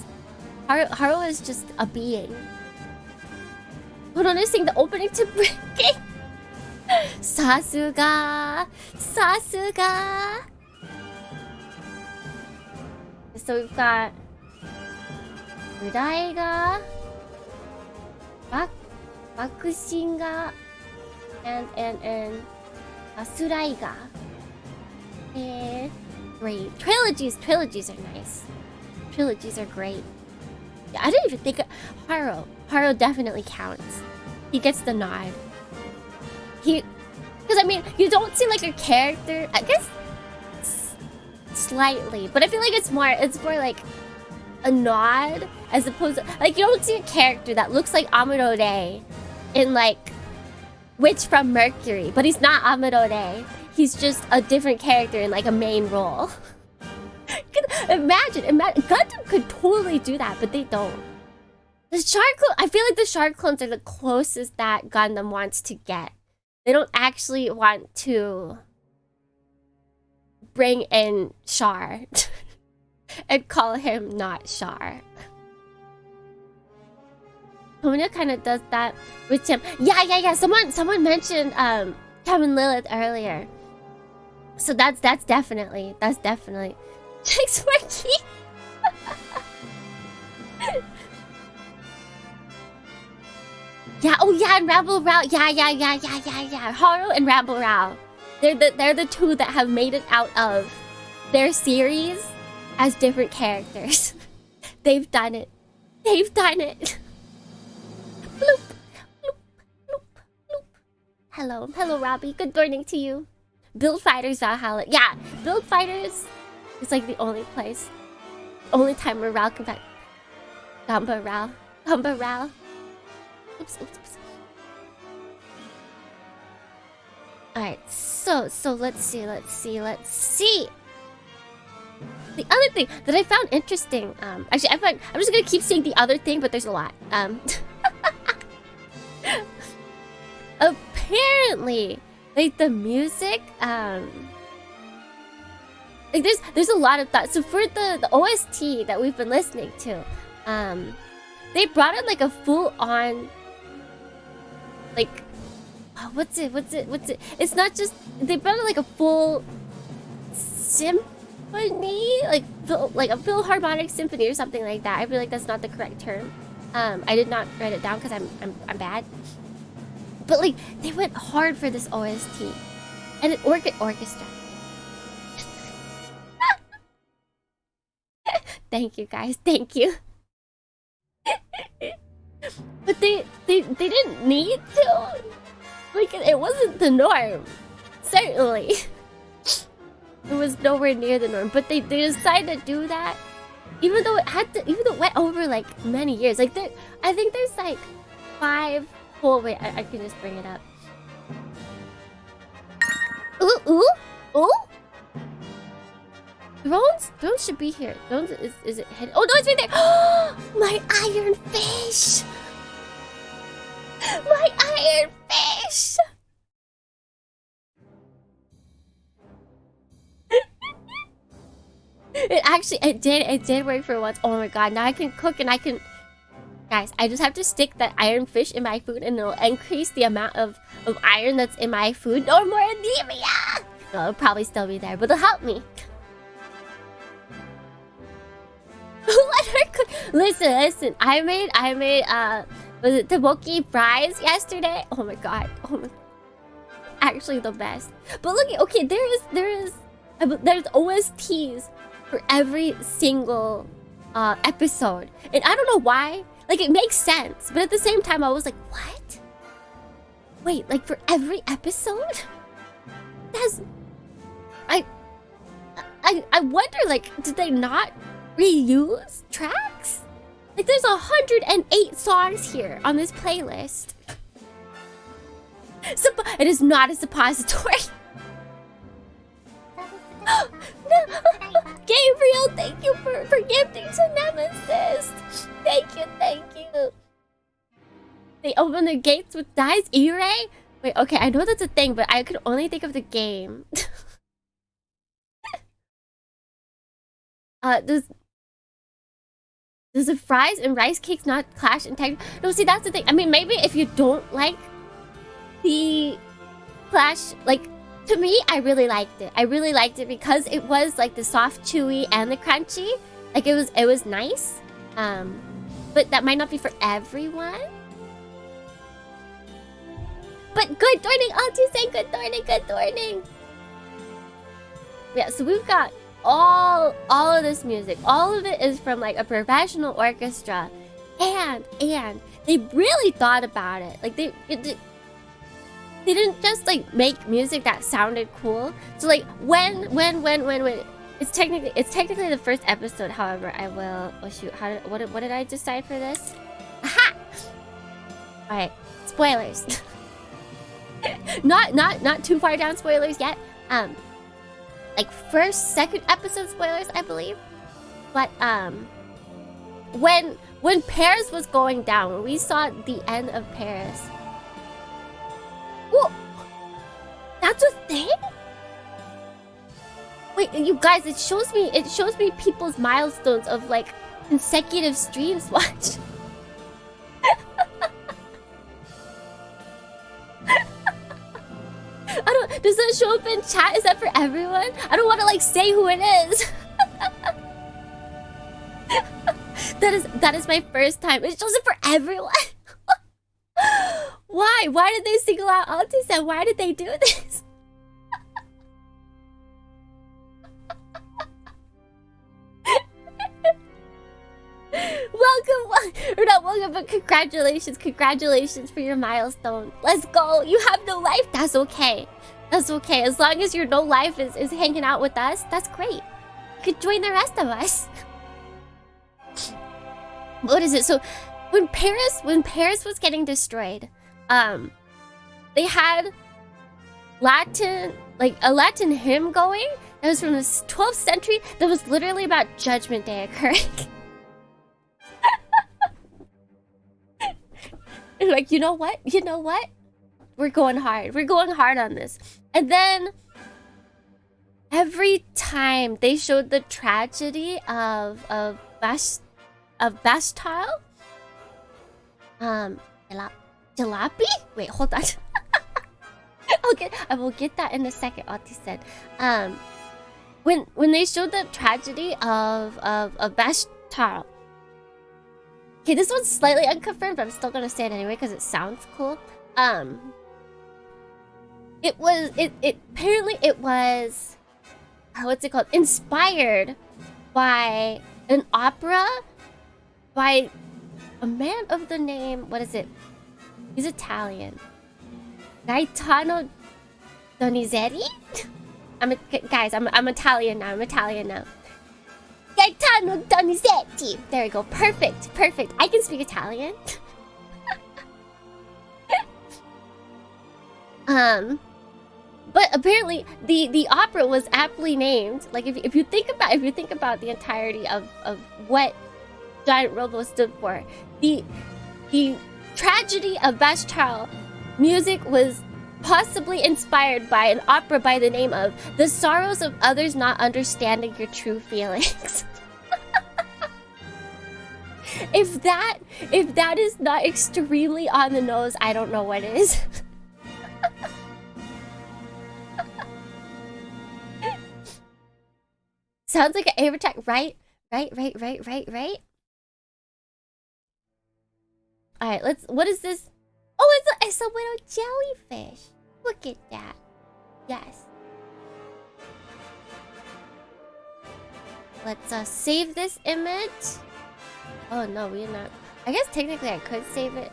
Haru is just a being. Hold on, I sing the opening to Breaking. Sasuga. So we've got Udaiga, Bakushinga, and Asuraiga. And great. Trilogies are nice. Trilogies are great. Yeah, I didn't even think of Haro. Haro definitely counts. He gets the nod. Because I mean, you don't see like a character. I guess slightly, but I feel like it's more like a nod as opposed to like you don't see a character that looks like Amuro in like Witch from Mercury, but he's not Amuro. He's just a different character in like a main role. Imagine, Gundam could totally do that, but they don't. The shark clone, I feel like the shark clones are the closest that Gundam wants to get. They don't actually want to bring in Char and call him not Char. Homina kind of does that with him. Yeah. Someone mentioned Kevin Lilith earlier. So that's definitely. Thanks, Marky. Yeah, oh yeah, and Ramble Rao. Yeah. Haru and Ramble Rao. They're the two that have made it out of their series as different characters. They've done it. Bloop, bloop, bloop. Hello, Robbie. Good morning to you. Build Fighters Valhalla. Yeah, Build Fighters is like the only time where Ral can back. Gamba Ral. Oops. Alright, so let's see. The other thing that I found interesting, actually I'm just gonna keep saying the other thing, but there's a lot. Apparently, like the music, like there's a lot of thought. So for the OST that we've been listening to, they brought in like a full on like what's it? It's not just they brought in like a full symphony, like a philharmonic symphony or something like that. I feel like that's not the correct term. I did not write it down because I'm bad. But like they went hard for this OST and an orchestra. Thank you guys, thank you. But they didn't need to. Like it wasn't the norm. Certainly. It was nowhere near the norm. But they decided to do that. Even though it went over like many years. Like I think there's like 5 whole wait, I can just bring it up. Ooh. Drones should be here. Drones is it hidden? Oh no, it's right there! My iron fish! My iron fish! It did work for once. Oh my god, now I can cook and I can... Guys, I just have to stick that iron fish in my food and it'll increase the amount of iron that's in my food. No more anemia! No, it'll probably still be there, but it'll help me. Let her cook. Listen. I made was it tteokbokki fries yesterday? Oh my god. Actually the best. But look, okay, there's OSTs for every single episode. And I don't know why. Like it makes sense, but at the same time I was like, what? Wait, like for every episode? That's I wonder, like, did they not reuse tracks? Like there's 108 songs here on this playlist. It is not a suppository. No. Gabriel, thank you for gifting to Nemesis. Thank you. They open their gates with dice, E-Ray? Wait, okay, I know that's a thing, but I could only think of the game. Does the fries and rice cakes not clash in texture? No, see, that's the thing. I mean, maybe if you don't like the clash, like, to me, I really liked it. I really liked it because it was like the soft, chewy, and the crunchy. Like it was nice. But that might not be for everyone. But good morning, Auntie saying good morning, good morning. Yeah, so we've got all of this music. All of it is from like a professional orchestra, and they really thought about it. Like they didn't just like make music that sounded cool. So like when it's technically the first episode. However, I will. Oh shoot! What did I decide for this? Aha! All right, spoilers. not too far down spoilers yet. Like first, second episode spoilers, I believe. But when Paris was going down, when we saw the end of Paris. Whoa! That's a thing? Wait, you guys, it shows me people's milestones of like consecutive streams watched. Does that show up in chat? Is that for everyone? I don't want to like say who it is. That is my first time. It shows it for everyone. Why? Why did they single out autism? Why did they do this? Welcome, or not welcome, but congratulations for your milestone. Let's go. You have no life. That's okay. That's okay. As long as your no life is hanging out with us, that's great. You could join the rest of us. What is it? So when Paris was getting destroyed, they had Latin, like a Latin hymn going that was from the 12th century that was literally about Judgment Day occurring. Like, you know what? We're going hard on this. And then every time they showed the tragedy of Bastille, Jalopy? Wait, hold on. I will get that in a second. Auntie said, when they showed the tragedy of Bastille. Okay, this one's slightly unconfirmed, but I'm still gonna say it anyway because it sounds cool. Apparently it was what's it called? Inspired by an opera by a man of the name, what is it? He's Italian. Gaetano Donizetti? I'm Italian now. Gaetano Donizetti. There we go. Perfect. I can speak Italian. But apparently the opera was aptly named. Like if you think about the entirety of what Giant Robo stood for, the tragedy of Bastille music was possibly inspired by an opera by the name of The Sorrows of Others Not Understanding Your True Feelings. If that is not extremely on the nose, I don't know what is. Sounds like an air attack, right? Alright, what is this? Oh, it's a little jellyfish. Look at that. Yes. Let's save this image. Oh no, we're not. I guess technically I could save it.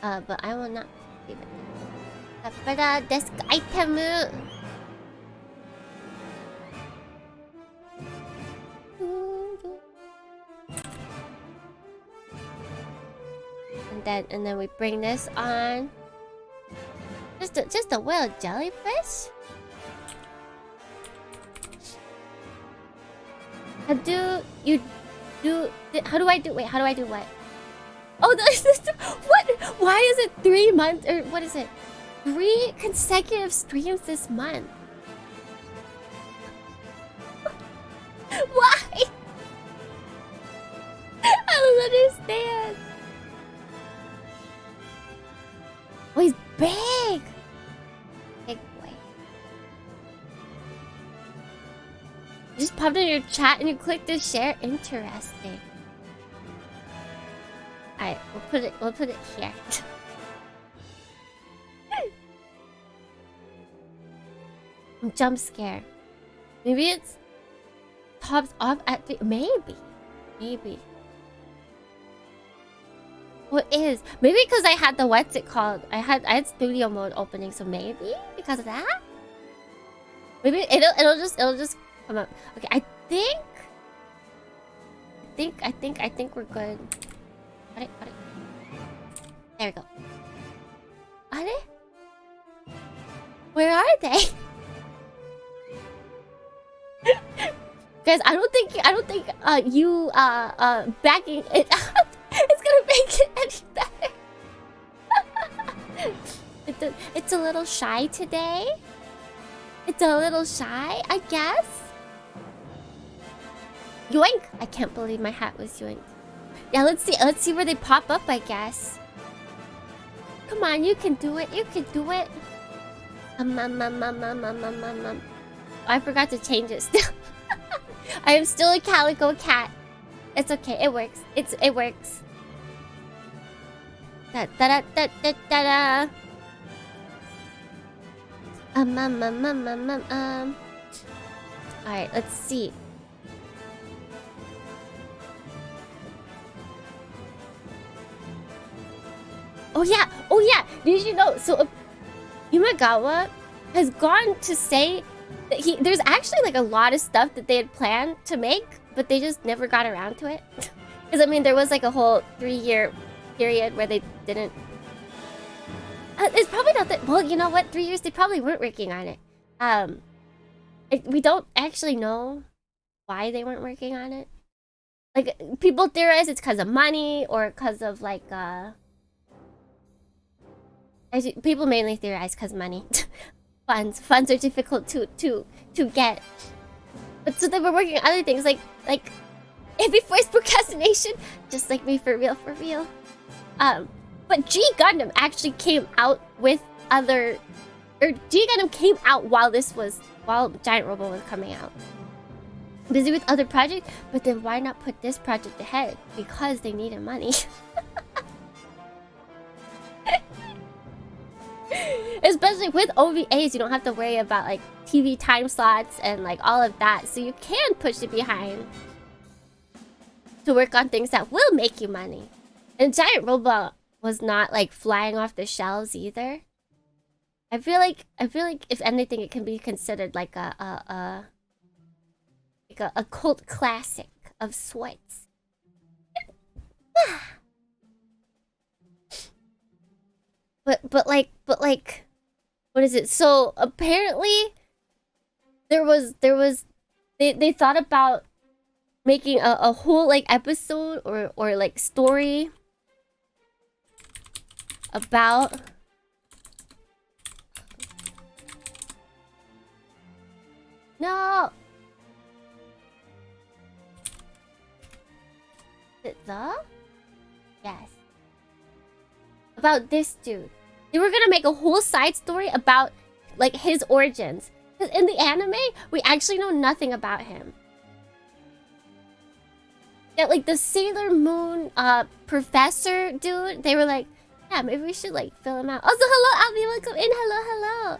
But I will not save it. But desk item. And then we bring this on. Just a whale jellyfish. How do I do? Wait, how do I do what? Oh, what? Why is it 3 months or what is it? 3 consecutive streams this month. Why? I don't understand. Oh, he's big! Big boy. Just popped in your chat and you clicked to share. Interesting. Alright, we'll put it here. I'm jump scared. Maybe it's tops off at the maybe. What is? Maybe because I had the what's it called? I had studio mode opening, so maybe because of that. Maybe it'll just come up. Okay, I think we're good. Got it. There we go. Where are they? Guys, I don't think you backing it up is gonna make it any better. It's a little shy today. It's a little shy, I guess. Yoink! I can't believe my hat was yoinked. Yeah, let's see where they pop up, I guess. Come on, you can do it. You can do it. I forgot to change it still. I am still a calico cat. It's okay. It works. It works. Da da da da da da da. Alright, let's see. Oh yeah. Did you know? So Yumagawa has gone to say that there's actually like a lot of stuff that they had planned to make, but they just never got around to it. Because I mean, there was like a whole 3-year period where they didn't. It's probably not that. Well, you know what? 3 years they probably weren't working on it. We don't actually know why they weren't working on it. Like people theorize it's because of money or because of like people mainly theorize because of money. Funds are difficult to get. But so they were working on other things like heavy force procrastination, just like me for real. But G Gundam actually came out with G Gundam came out while Giant Robo was coming out. Busy with other projects, but then why not put this project ahead? Because they needed money. Especially with OVAs, you don't have to worry about like TV time slots and like all of that, so you can push it behind to work on things that will make you money. And Giant Robo was not like flying off the shelves either. I feel like if anything, it can be considered like a cult classic of sorts. But like, what is it? So apparently, they thought about making a whole like episode or like story about no. Is it the? Yes. About this dude. They were gonna make a whole side story about like his origins. Because in the anime, we actually know nothing about him. Yeah, like the Sailor Moon professor dude, they were like, yeah, maybe we should like fill him out. Also, hello, Abby, welcome in. Hello.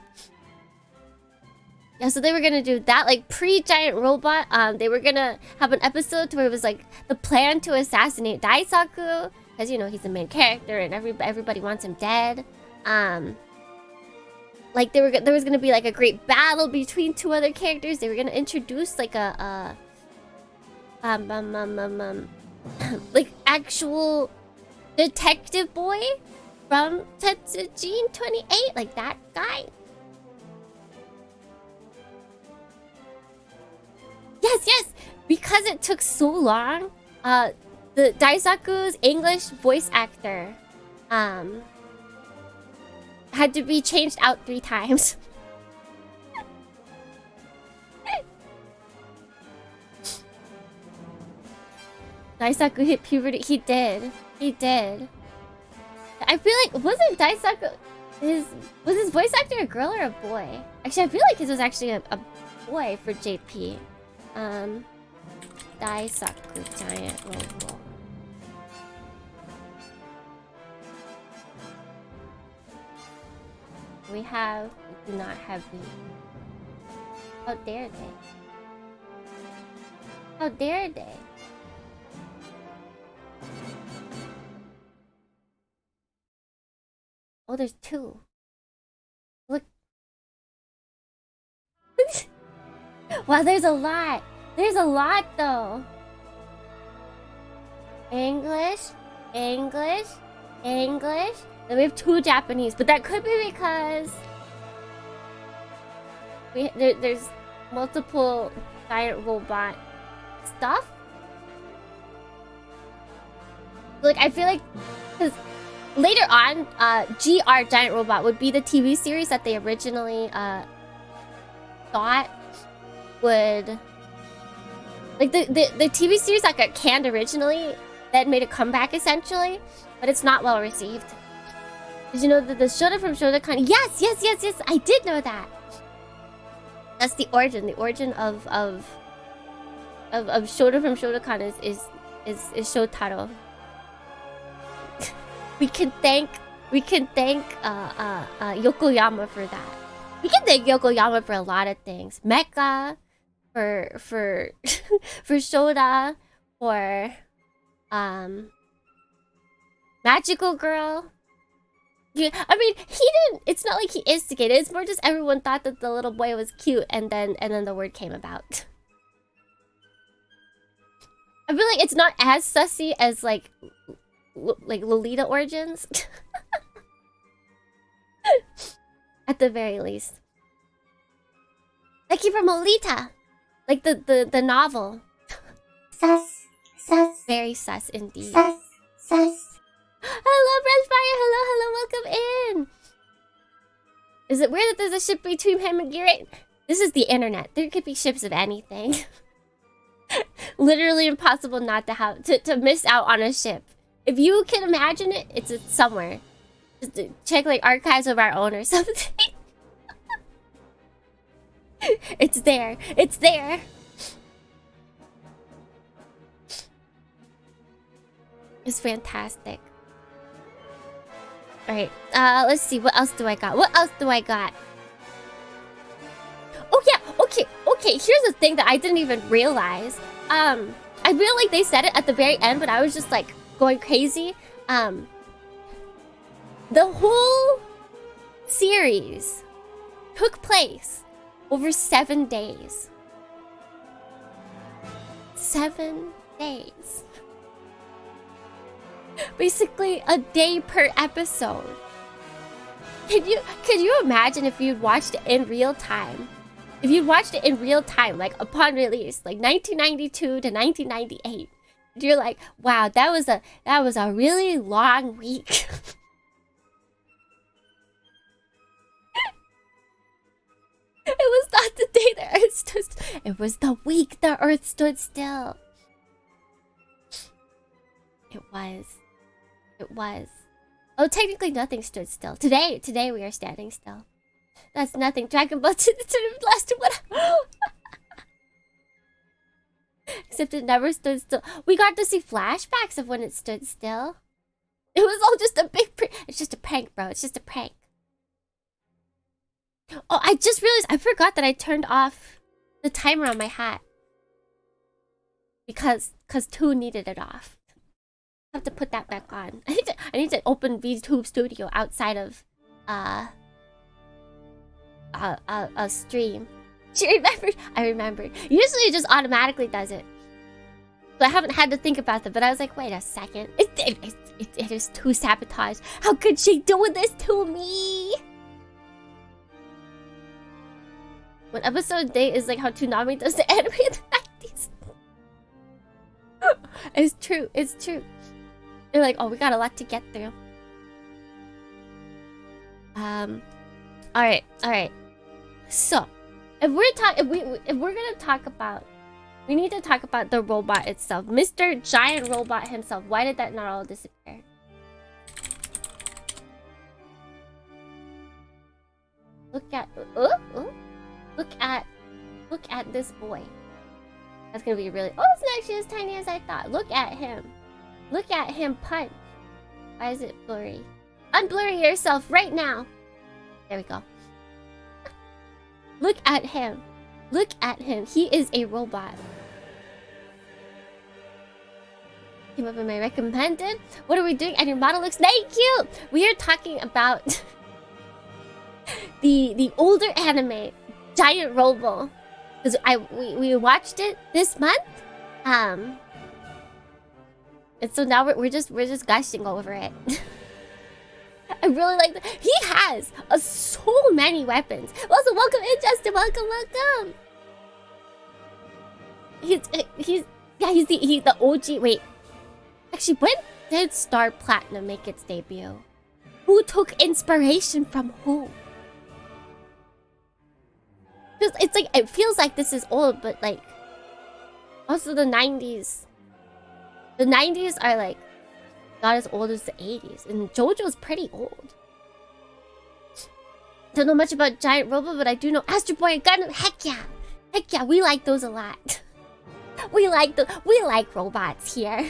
Yeah, so they were gonna do that, like pre-Giant Robot. They were gonna have an episode where it was like the plan to assassinate Daisaku, because you know he's the main character and everybody wants him dead. Like there was gonna be like a great battle between two other characters. They were gonna introduce like a like actual detective boy from Tetsujin 28, like that guy. Yes, because it took so long. The Daisaku's English voice actor had to be changed out 3 times. Daisaku hit puberty. He did. I feel like wasn't Daisaku was his voice actor a girl or a boy? Actually, I feel like his was actually a boy for JP. Daisaku giant robo. We do not have the. How dare they? How dare they? Oh, there's two. Look. Wow, there's a lot. There's a lot though. English, English, English. Then we have two Japanese, but that could be because there's multiple giant robot stuff. Like I feel like because later on, GR Giant Robot would be the TV series that they originally thought would like the TV series that got canned originally that made a comeback essentially, but it's not well received. Did you know that the Shoda from Shodokan? Yes, I did know that. That's the origin. The origin of Shoda from Shodokan is Shotaro. We can thank Yokoyama for that. We can thank Yokoyama for a lot of things. Mecha, for Shoda, for Magical Girl. Yeah, I mean, he didn't. It's not like he instigated. It's more just everyone thought that the little boy was cute, and then the word came about. I feel like it's not as sussy as like Lolita origins. At the very least. Thank you for Lolita. Like the novel. Sus. Very sus indeed. Sus. Hello, Breadfire. Hello, welcome in. Is it weird that there's a ship between him and Girain? This is the internet. There could be ships of anything. Literally impossible not to have to miss out on a ship. If you can imagine it, it's somewhere. Just check like archives of our own or something. It's there. It's there. It's fantastic. Alright, let's see. What else do I got? Oh yeah, okay. Here's the thing that I didn't even realize. I feel like they said it at the very end, but I was just like going crazy. The whole series took place over 7 days. 7 days. Basically a day per episode. Could you imagine if you'd watched it in real time? If you'd watched it in real time, like upon release, like 1992 to 1998, you're like, wow, that was a really long week. It was not the day the Earth stood still. It was the week the Earth stood still. It was. Oh, technically nothing stood still. Today we are standing still. That's nothing. Dragon Ball to the last one. Except it never stood still. We got to see flashbacks of when it stood still. It was all just a big it's just a prank, bro. It's just a prank. Oh, I just realized I forgot that I turned off the timer on my hat. Because 2 needed it off. I have to put that back on. I need to open VTube Studio outside of a stream. She remembered. I remembered. Usually it just automatically does it. So I haven't had to think about that, but I was like, wait a second. It is too sabotage. How could she do this to me? One episode a day is like how Toonami does the anime in the 90s. It's true. They're like, oh, we got a lot to get through. Alright. So, if we're gonna talk about, we need to talk about the robot itself. Mr. Giant Robot himself. Why did that not all disappear? Look at this boy. That's gonna be really... Oh, it's not actually as tiny as I thought. Look at him. Look at him punch. Why is it blurry? Unblurry yourself right now. There we go. Look at him. Look at him. He is a robot. Came up in my recommended. What are we doing? And your model looks thank you. We are talking about the older anime, Giant Robo. Because we watched it this month. And so now we're just gushing over it. I really like that. He has so many weapons. Also, welcome in, Justin. Welcome. He's the OG. Wait, actually, when did Star Platinum make its debut? Who took inspiration from who? Because it's like it feels like this is old, but like also the 90s. The 90s are like not as old as the 80s, and JoJo's pretty old. Don't know much about Giant Robo, but I do know Astro Boy and Gundam. Heck yeah, we like those a lot. We like robots here.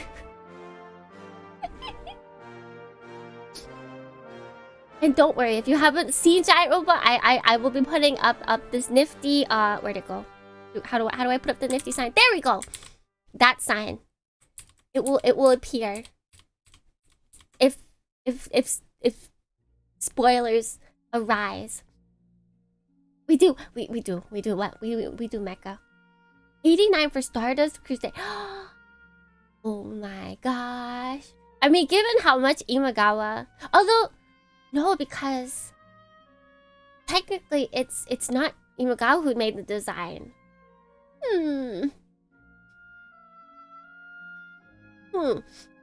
And don't worry, if you haven't seen Giant Robo, I will be putting up this nifty where'd it go? How do I put up the nifty sign? There we go. That sign. It will appear. If spoilers arise. We do what? We do mecha. 89 for Stardust Crusade. Oh my gosh. I mean, given how much Imagawa, although no, because technically it's not Imagawa who made the design.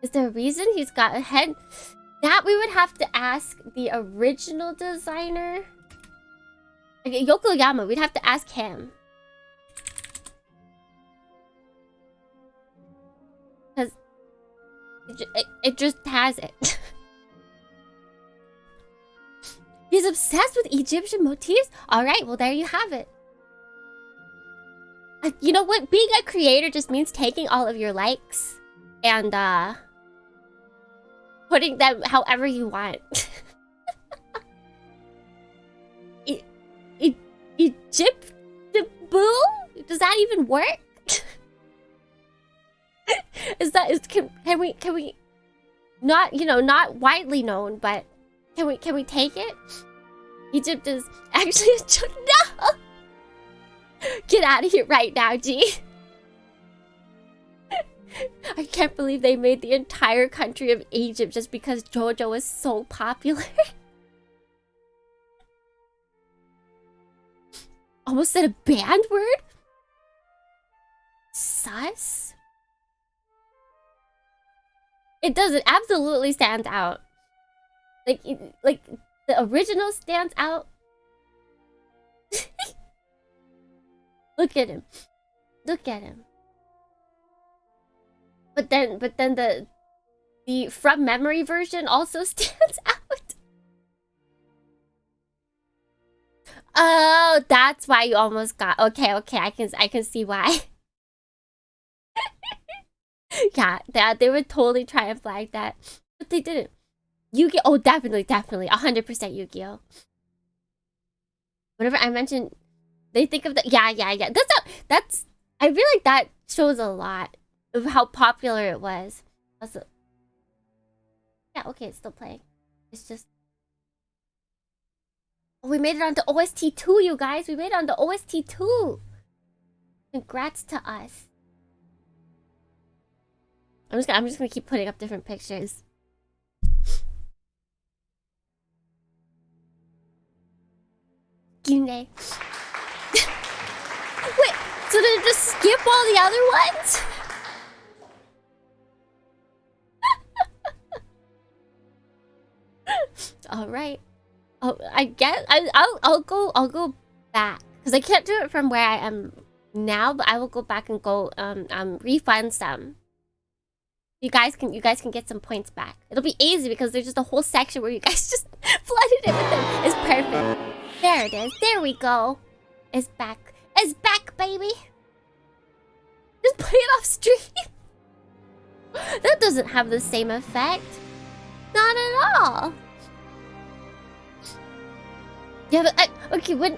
Is there a reason he's got a head? That we would have to ask the original designer. Okay, Yokoyama, we'd have to ask him. Because it just has it. He's obsessed with Egyptian motifs? Alright, well there you have it. You know what? Being a creator just means taking all of your likes and putting them however you want. Egypt-boo? Does that even work? Can we not, you know, not widely known, but can we take it? Egypt is actually a joke. No! Get out of here right now, G. I can't believe they made the entire country of Egypt just because JoJo is so popular. Almost said a banned word? Sus? It does. It absolutely stands out. Like the original stands out. Look at him. Look at him. But then the from memory version also stands out. Oh, that's why you almost got. Okay, I can see why. Yeah, they would totally try and flag that, but they didn't. Yu-Gi-Oh! Oh, definitely, 100% Yu-Gi-Oh! Whenever I mention, they think of the yeah. That's I feel like that shows a lot of how popular it was. Also, yeah, okay, it's still playing. It's just. Oh, we made it onto OST 2, you guys. We made it onto OST 2. Congrats to us. I'm just gonna keep putting up different pictures. Gine. Wait, so did it just skip all the other ones? All right. Oh, I guess I'll go back because I can't do it from where I am now, but I will go back and go refund some. You guys can get some points back. It'll be easy because there's just a whole section where you guys just flooded it with them. It's perfect. There it is. There we go. It's back. It's back, baby. Just play it off stream. That doesn't have the same effect. Not at all. Yeah, but okay, when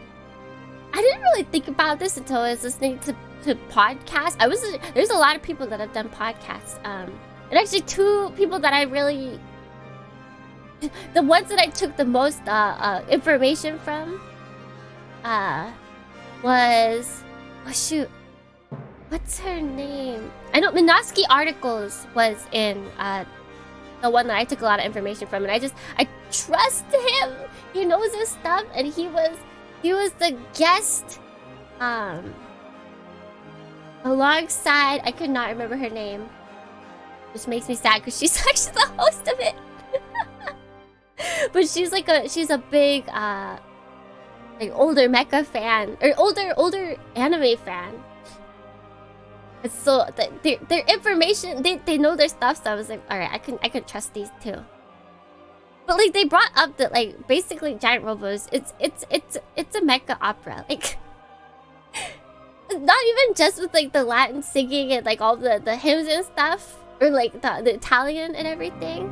I didn't really think about this until I was listening to podcasts. There's a lot of people that have done podcasts. And actually 2 people that I really, the ones that I took the most information from was, oh shoot, what's her name? I know Minoski Articles was in the one that I took a lot of information from, and I trust him. He knows his stuff, and he was the guest alongside, I could not remember her name, which makes me sad because she's actually the host of it. But she's a big like older mecha fan, or older anime fan. And so their information, they know their stuff, so I was like, all right, I can trust these 2. But like they brought up that like basically Giant Robos, it's a mecha opera. Like not even just with like the Latin singing and like all the hymns and stuff, or like the Italian and everything.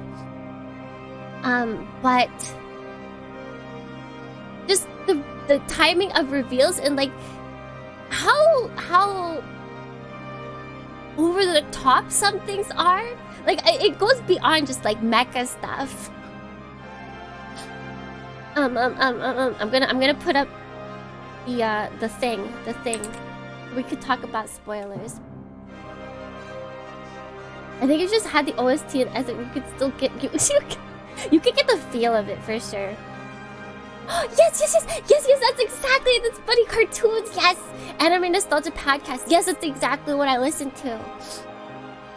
But just the timing of reveals and like how over the top some things are. Like it goes beyond just like mecha stuff. I'm gonna put up the thing. We could talk about spoilers. I think if you just had the OST and as it, we could still get you could get the feel of it for sure. Yes, that's exactly it. That's funny cartoons. Yes, Anime Nostalgia Podcast. Yes, that's exactly what I listen to.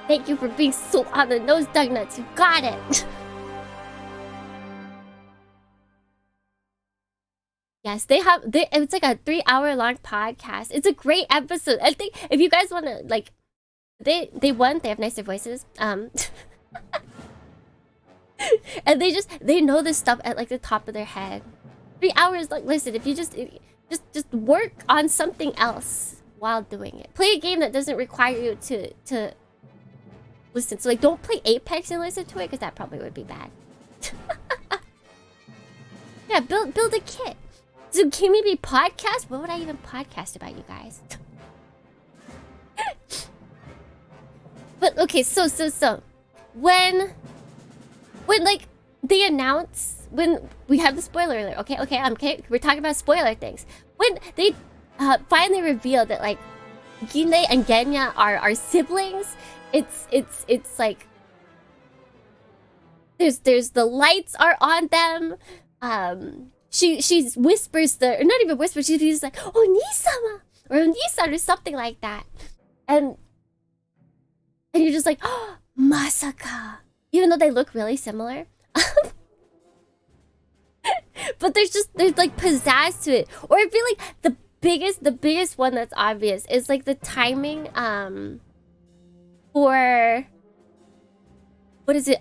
Thank you for being so on the nose, Dugnuts. You got it. Yes, it's like a 3-hour-long podcast. It's a great episode. I think if you guys want to, like, they have nicer voices. And they know this stuff at like the top of their head. 3 hours, like, listen, if you just work on something else while doing it. Play a game that doesn't require you to listen. So like, don't play Apex and listen to it, because that probably would be bad. Yeah, build a kit. Tsukimi B podcast? What would I even podcast about, you guys? But okay, so when like they announce, when we have the spoiler alert, okay, we're talking about spoiler things. When they finally reveal that like Gine and Genya are siblings, it's like there's the lights are on them. She whispers or not even whispers, she's like, "Oh, Nisama," or "Nisan," or something like that, and you're just like, "Oh, Masaka," even though they look really similar. But there's like pizzazz to it. Or I feel like the biggest one that's obvious is like the timing for, what is it,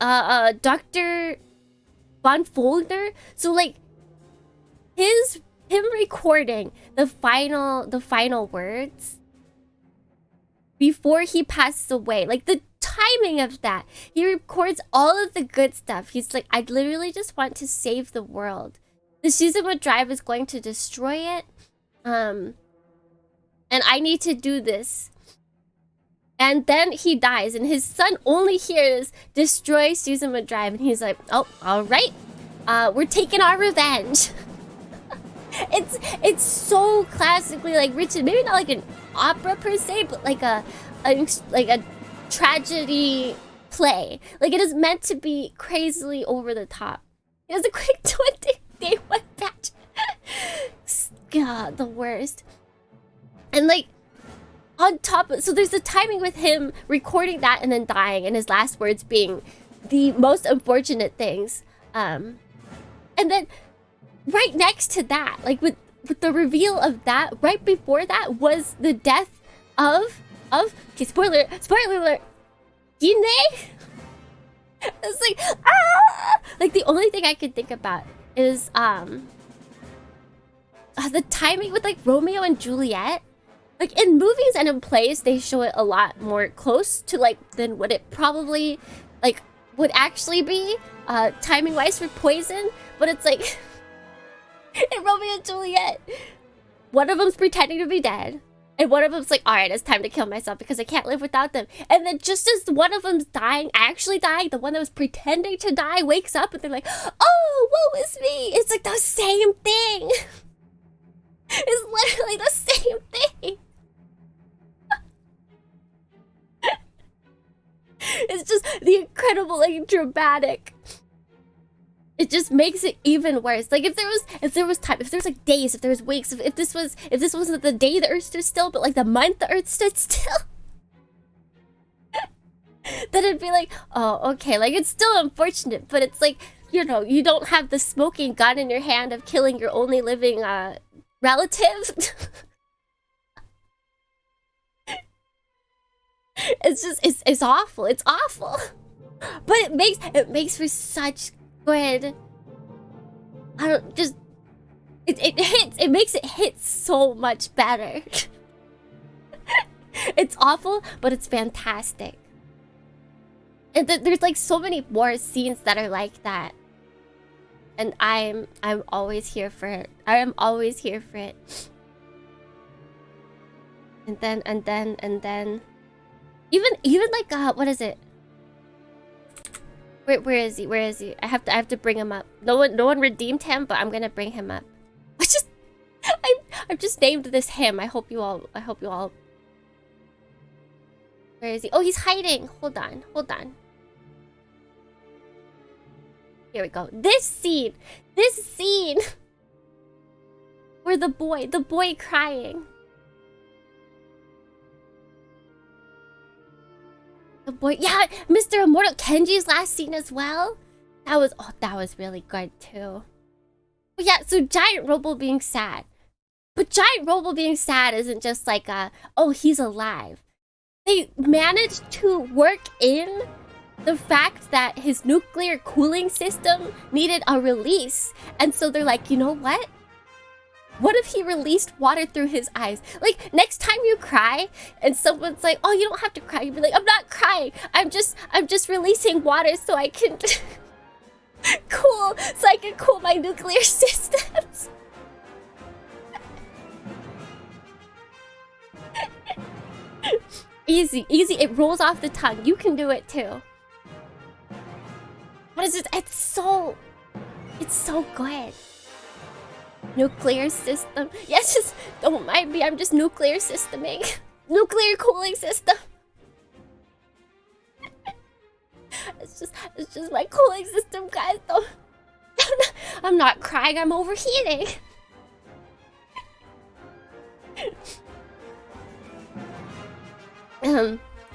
Dr. Von Folder. So like him recording the final words before he passes away, like the timing of that. He records all of the good stuff. He's like, I literally just want to save the world. The Shizuma drive is going to destroy it. And I need to do this. And then he dies, and his son only hears destroy Shizuma drive, and he's like, oh, all right. We're taking our revenge. It's so classically like written, maybe not like an opera per se, but like a tragedy play. Like it is meant to be crazily over the top. It was a quick 20-day one patch. God, the worst. And like on top of, so there's the timing with him recording that and then dying, and his last words being the most unfortunate things. And then right next to that, like with the reveal of that, right before that was the death of okay, spoiler alert, Gine. It's like, ah! Like the only thing I could think about is the timing with like Romeo and Juliet. Like in movies and in plays, they show it a lot more close to like than what it probably like would actually be timing wise for poison. But it's like in Romeo and Juliet, one of them's pretending to be dead, and one of them's like, all right, it's time to kill myself because I can't live without them. And then just as one of them's dying, actually dying, the one that was pretending to die wakes up and they're like, oh, woe is me. It's like the same thing. It's literally the same thing. It's just the incredible, like, dramatic. It just makes it even worse. Like if there was time, if there was like days, if there was weeks, if this wasn't the day the Earth stood still, but like the month the Earth stood still, then it'd be like, oh, okay, like it's still unfortunate, but it's like, you know, you don't have the smoking gun in your hand of killing your only living relative. It's just it's awful. It's awful. But it makes for such good, I don't just it makes it hit so much better. It's awful, but it's fantastic. And there's like so many more scenes that are like that. And I'm always here for it. I am always here for it. And then even like what is it? Where is he? Where is he? I have to bring him up. No one redeemed him, but I'm gonna bring him up. I've just named this him. I hope you all. Where is he? Oh, he's hiding. Hold on. Here we go. This scene. Where the boy crying. The boy, yeah, Mr. Immortal Kenji's last scene as well. That was really good too. But yeah, so Giant Robo being sad. But Giant Robo being sad isn't just like oh, he's alive. They managed to work in the fact that his nuclear cooling system needed a release. And so they're like, you know what? What if he released water through his eyes? Like, next time you cry and someone's like, oh, you don't have to cry. You'd be like, I'm not crying. I'm just releasing water so I can cool my nuclear systems. Easy. It rolls off the tongue. You can do it too. What is it? It's so good. Nuclear system. Yes, just don't mind me. I'm just nuclear systeming. Nuclear cooling system. It's just my cooling system, guys. Don't. I'm not crying. I'm overheating.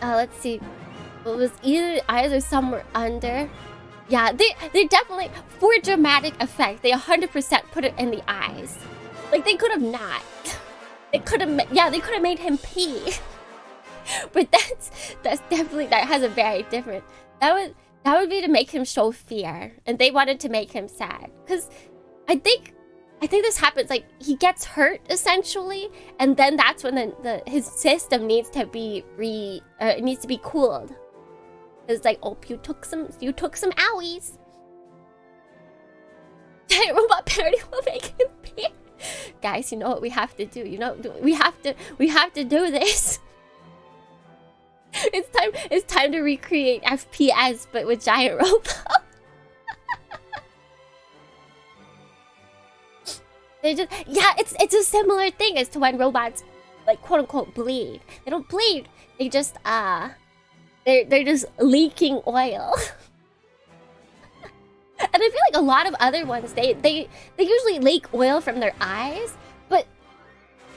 Let's see. It was either eyes or somewhere under. Yeah, they definitely, for dramatic effect, they 100% put it in the eyes. Like, they could have not. They could have made him pee. But that's definitely, that has a very different, that would be to make him show fear. And they wanted to make him sad. Because I think this happens, like, he gets hurt, essentially. And then that's when his system needs to be cooled. It's like, oh, you took some owies. Giant robot parody will make him pee. Guys, you know what we have to do? You know, we have to do this. It's time to recreate FPS, but with giant robot. It's a similar thing as to when robots, like, quote unquote, bleed. They don't bleed. They just They're just leaking oil. And I feel like a lot of other ones, they usually leak oil from their eyes, but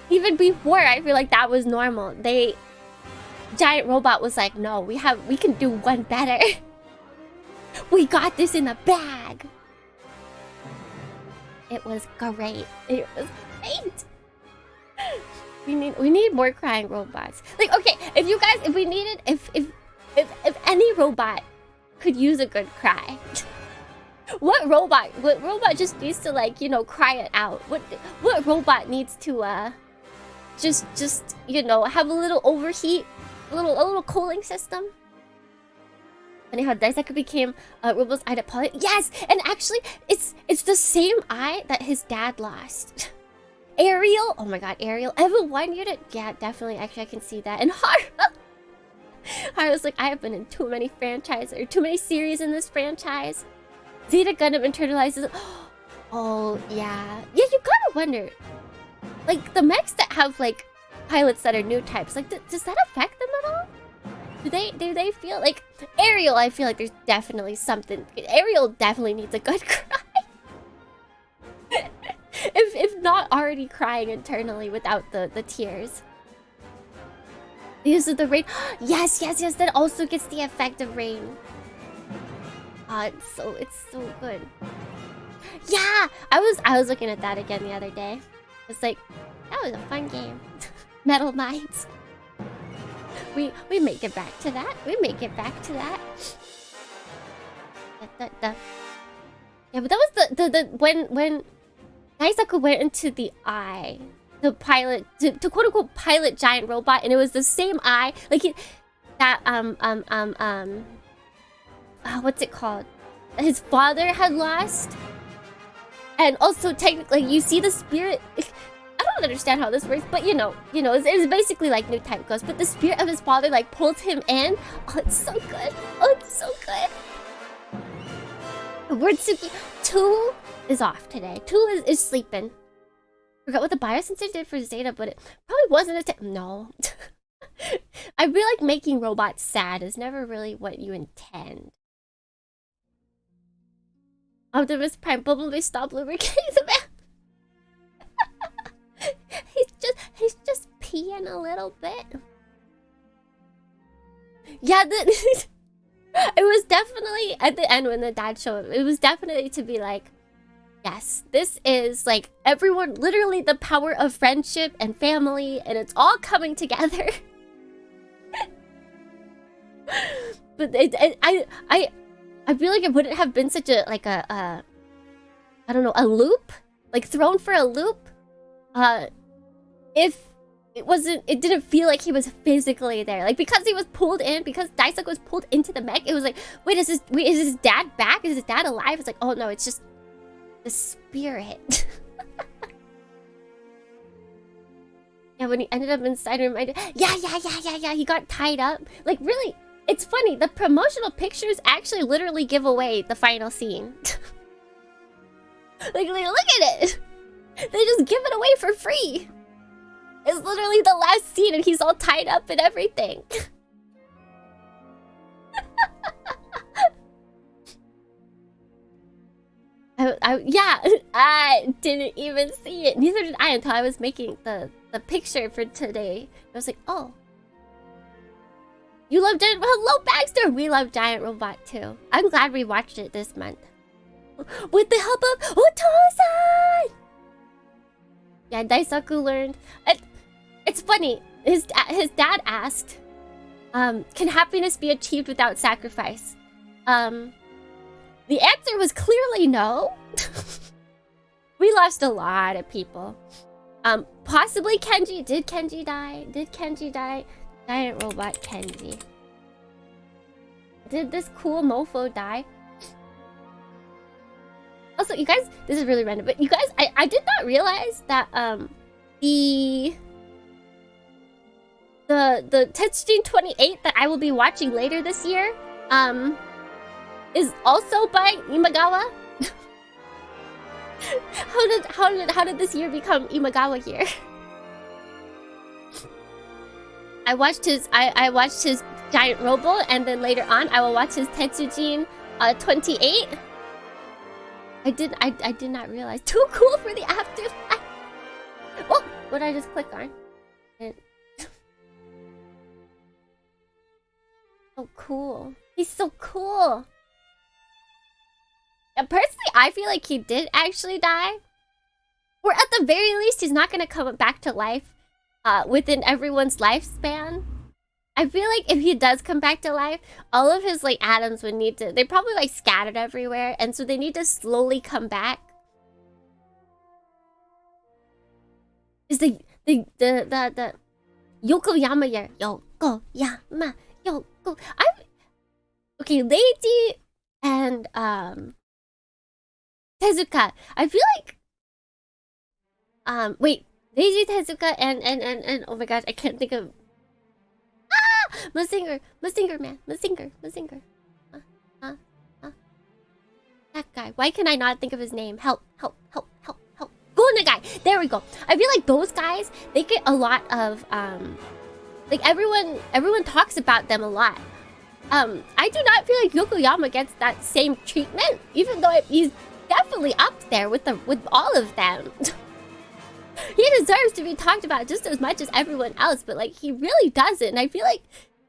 even before, I feel like that was normal. Giant Robot was like, no, we can do one better. We got this in a bag. It was great. It was great. We need more crying robots. Like, okay, if any robot could use a good cry, what robot just needs to, like, you know, cry it out? What robot needs to just you know, have a little overheat, a little cooling system. Funny how Daisaku became Robo's eye to Polly. Yes, and actually, it's the same eye that his dad lost. Ariel, oh my god, Ariel. Ever 1 unit, yeah, definitely. Actually, I can see that. And Haru, I was like, I have been in too many franchises or too many series in this franchise. Zeta Gundam internalizes. Oh yeah, yeah. You gotta wonder, like the mechs that have like pilots that are new types. Like, does that affect them at all? Do they feel like Ariel? I feel like there's definitely something. Ariel definitely needs a good cry. if not already crying internally without the tears. The use of the rain. Yes. That also gets the effect of rain. It's so good. Yeah, I was looking at that again the other day. It's like, that was a fun game. Metal Mines. We may get back to that. Yeah, but that was the when Daisaku went into the eye, the pilot to quote unquote pilot giant robot, and it was the same eye, like what's it called? His father had lost, and also technically you see the spirit. I don't understand how this works, but you know, it's basically like new type ghost, but the spirit of his father like pulls him in. Oh, it's so good. Wordsuki 2 is off today. 2 is sleeping. Forgot what the biosensor did for Zeta, but it probably wasn't no. I feel like making robots sad is never really what you intend. Optimus Prime, Bumblebee, stop lubricating the man. He's just peeing a little bit. Yeah, it was definitely at the end when the dad showed up. It was definitely to be like, yes, this is like everyone, literally the power of friendship and family, and it's all coming together. But I feel like it wouldn't have been such a like I don't know, a loop, like thrown for a loop, if it didn't feel like he was physically there, like because he was pulled in, because Daisaku was pulled into the mech. It was like, wait, is his dad back? Is his dad alive? It's like, oh no, it's just the spirit. Yeah, when he ended up inside him, yeah, he got tied up. Like, really, it's funny, the promotional pictures actually literally give away the final scene. Like, look at it. They just give it away for free. It's literally the last scene and he's all tied up and everything. I didn't even see it. Neither did I until I was making the picture for today. I was like, oh. You love Giant... Hello, Baxter! We love Giant Robot too. I'm glad we watched it this month. With the help of Otosan! Yeah, Daisaku learned... It's funny. His dad asked, can happiness be achieved without sacrifice? The answer was clearly no. We lost a lot of people. Possibly Kenji. Did Kenji die? Giant robot Kenji. Did this cool mofo die? Also, you guys, this is really random, but you guys, I did not realize that the Tetsujin 28 that I will be watching later this year is also by Imagawa. How did this year become Imagawa year? I watched his Giant Robo, and then later on I will watch his Tetsujin 28. I did not realize. Too cool for the afterlife. Oh, what did I just click on? So cool. He's so cool. And personally, I feel like he did actually die. Or at the very least, he's not gonna come back to life within everyone's lifespan. I feel like if he does come back to life, all of his like atoms would need to... They're probably like scattered everywhere, and so they need to slowly come back. They the Yokoyama year. Yokoyama. Okay, Lady and Tezuka. I feel like wait, Lady, Tezuka and oh my gosh, I can't think of Mazinger. That guy. Why can I not think of his name? Help. Guna guy. There we go. I feel like those guys, they get a lot of like everyone talks about them a lot. I do not feel like Yokoyama gets that same treatment, even though he's definitely up there with all of them. He deserves to be talked about just as much as everyone else, but like he really doesn't. And I feel like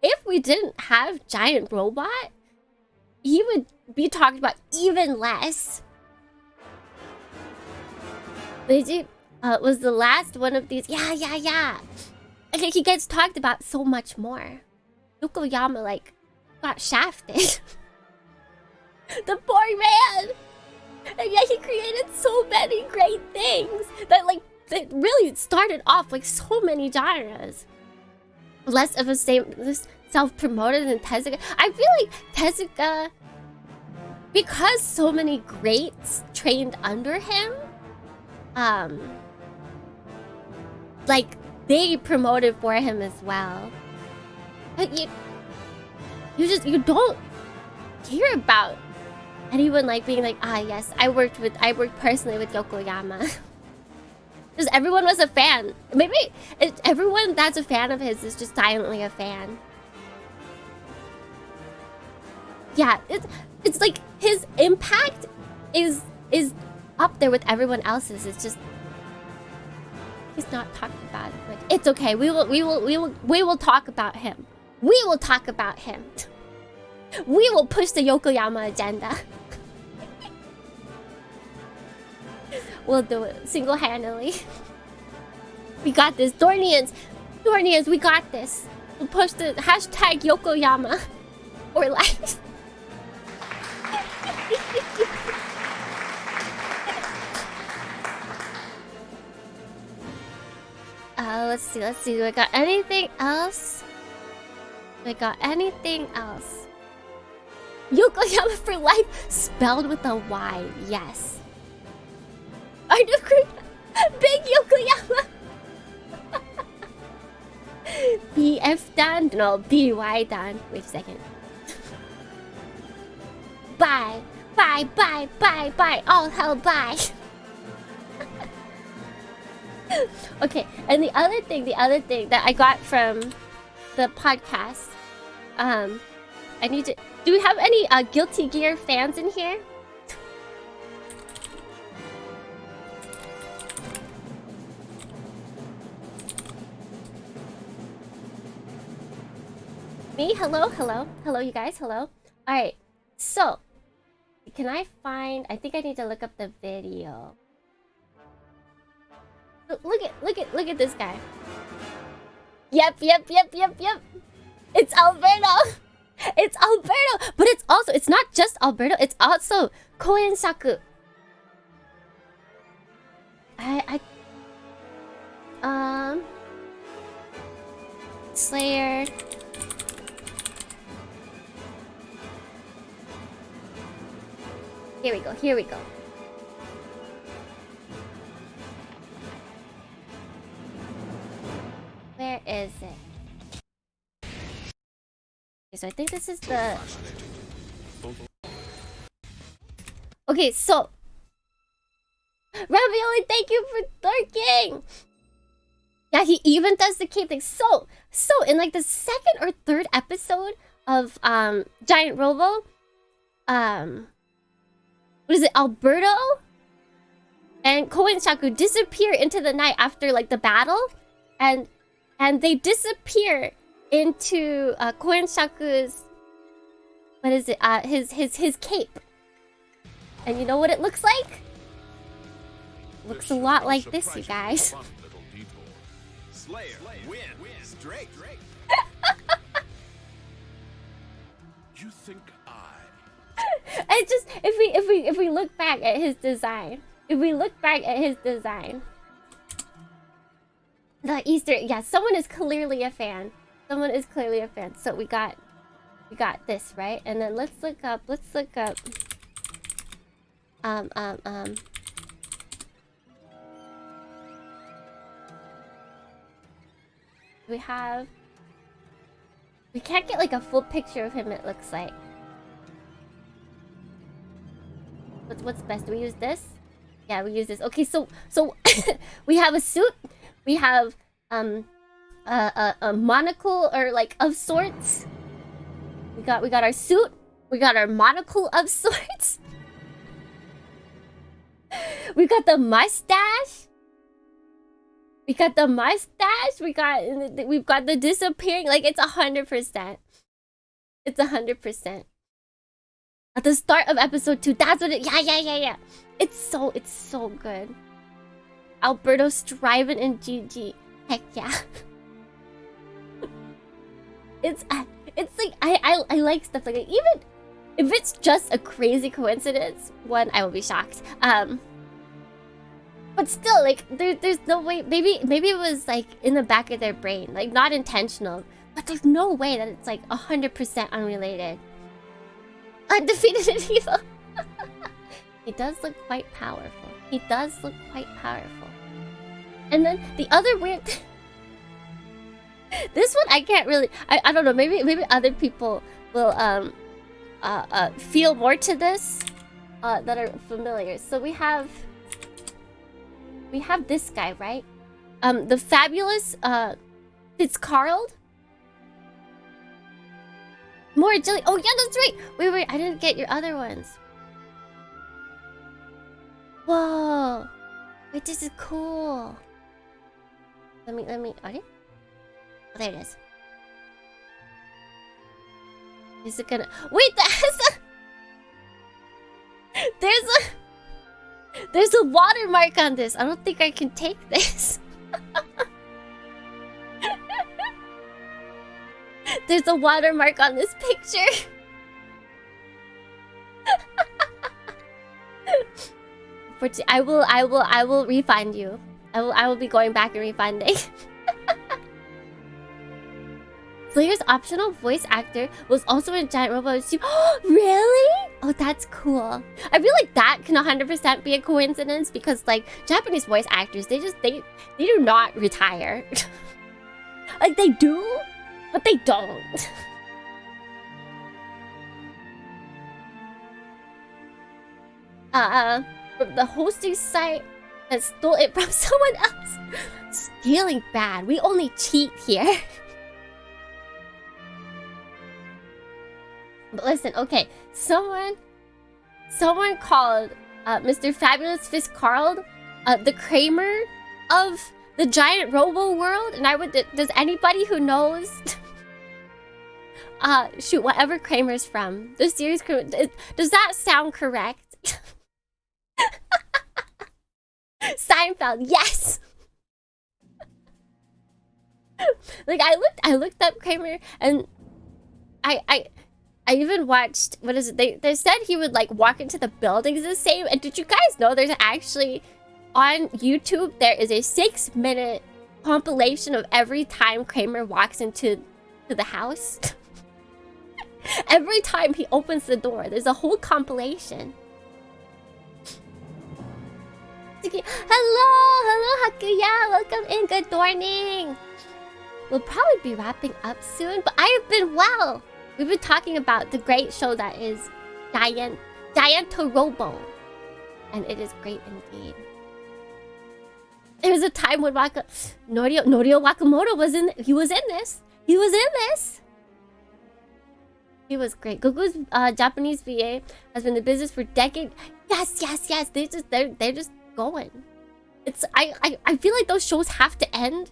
if we didn't have Giant Robot, he would be talked about even less. Leiji was the last one of these. Yeah. Okay, he gets talked about so much more. Yokoyama like got shafted. The poor man. And yet he created so many great things that like it really started off like so many genres. Less of a self-promoted than Tezuka. I feel like Tezuka, because so many greats trained under him, like they promoted for him as well. But you don't hear about anyone like being like, yes, I worked personally with Yokoyama. Because everyone was a fan. Maybe everyone that's a fan of his is just silently a fan. Yeah, it's like his impact is up there with everyone else's. It's just he's not talking about it. Like, it's okay. We will talk about him. We will talk about him. We will push the Yokoyama agenda. We'll do it single-handedly. We got this. Dohrniians, we got this. We'll push the hashtag Yokoyama for life. Let's see. Do I got anything else? Yokoyama for life, spelled with a Y. Yes. I agree. Big Yokoyama. BF Dan? No, BY Dan. Wait a second. Bye. All hell bye. Okay, and the other thing that I got from the podcast, I need to. Do we have any Guilty Gear fans in here? Me? Hello, you guys. Hello. All right. So, can I find? I think I need to look up the video. Look at this guy. Yep. It's Alberto. It's Alberto, but it's not just Alberto. It's also Koenshaku. Slayer. Here we go. Where is it? Okay, so I think this is the... Okay, so... Ravioli, thank you for lurking! Yeah, he even does the cape thing. So in like the second or third episode of Giant Robo, what is it, Alberto and Koenshaku disappear into the night after like the battle, and they disappear into Koenshaku's, what is it, his cape. And you know what it looks like? Looks a lot like this, you guys. Slayer, win, straight. You think And just if we look back at his design, the Easter. Yeah, someone is clearly a fan. Someone is clearly a fan. So we got this, right? And then let's look up. We can't get like a full picture of him, it looks like. What's best? Do we use this? Yeah, we use this. Okay, so we have a suit. We have a monocle or like of sorts. We got our suit. We got our monocle of sorts. We got the mustache. We've got the disappearing. Like it's 100%. It's 100%. At the start of episode 2, that's what it. Yeah. It's so good. Alberto striving in GG. Heck yeah. It's like I like stuff like that. Even if it's just a crazy coincidence, one, I will be shocked. But still, like there's no way. Maybe it was like in the back of their brain, like not intentional. But there's no way that it's like 100% unrelated. Undefeated and evil. He does look quite powerful. And then the other weird. This one I can't really. I don't know. Maybe other people will feel more to this that are familiar. So we have this guy, right? The fabulous Fitzcarrald. More jelly. Oh yeah, that's right. Wait. I didn't get your other ones. Whoa. Wait, this is cool. Let me. Are they? Oh, there it is. Is it gonna? Wait, there's a watermark on this. I don't think I can take this. There's a watermark on this picture. I will refund you. I will be going back and refunding. Slayer's optional voice actor was also in Giant Robo. Really? Oh, that's cool. I feel like that can 100% be a coincidence because like Japanese voice actors, they do not retire. Like they do, but they don't. From the hosting site that stole it from someone else. Stealing bad. We only cheat here. But listen, okay, someone called Mr. Fabulous Fitzcarrald the Kramer of the Giant Robo world, and does anybody who knows shoot whatever Kramer's from the series, does that sound correct? Seinfeld, yes. Like I looked up Kramer, and I even watched, what is it? They said he would like walk into the buildings the same. And did you guys know there's actually on YouTube there is a 6-minute compilation of every time Kramer walks into the house. Every time he opens the door, there's a whole compilation. Hello Hakuya, welcome in. Good morning. We'll probably be wrapping up soon, but I have been well. We've been talking about the great show that is Giant Robo, and it is great indeed. There was a time when Norio Wakamoto was in. He was in this. He was great. Gugu's Japanese VA has been in the business for decades. Yes. They're just going. It's I feel like those shows have to end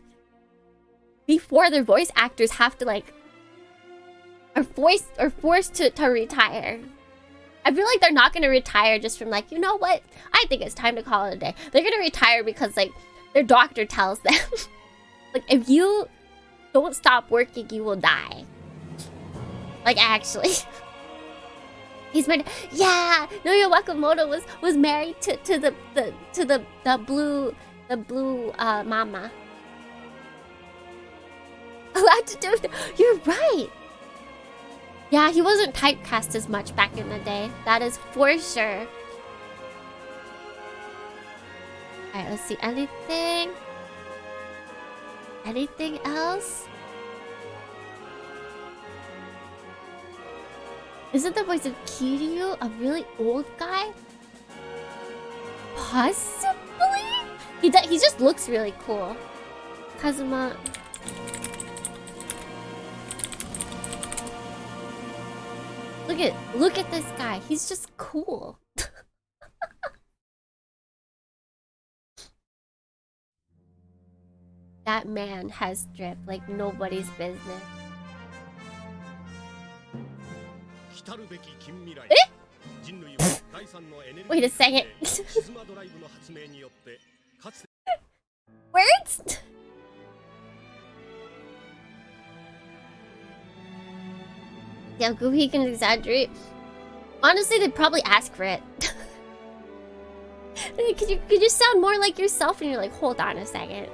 before their voice actors have to like are forced to retire. I feel like they're not gonna retire just from like, you know what? I think it's time to call it a day. They're gonna retire because like their doctor tells them like if you don't stop working, you will die. Like actually. He's married. Yeah, Norio Wakamoto was married to the blue mama. allowed to do it. You're right. Yeah, he wasn't typecast as much back in the day. That is for sure. Alright, let's see. Anything? Anything else? Isn't the voice of Kiryu a really old guy? Possibly? He just looks really cool. Kazuma. Look at this guy. He's just cool. That man has drip like nobody's business. Wait a second. Words? Yeah, Goofy can exaggerate. Honestly, they'd probably ask for it. Could you sound more like yourself? And you're like, hold on a second.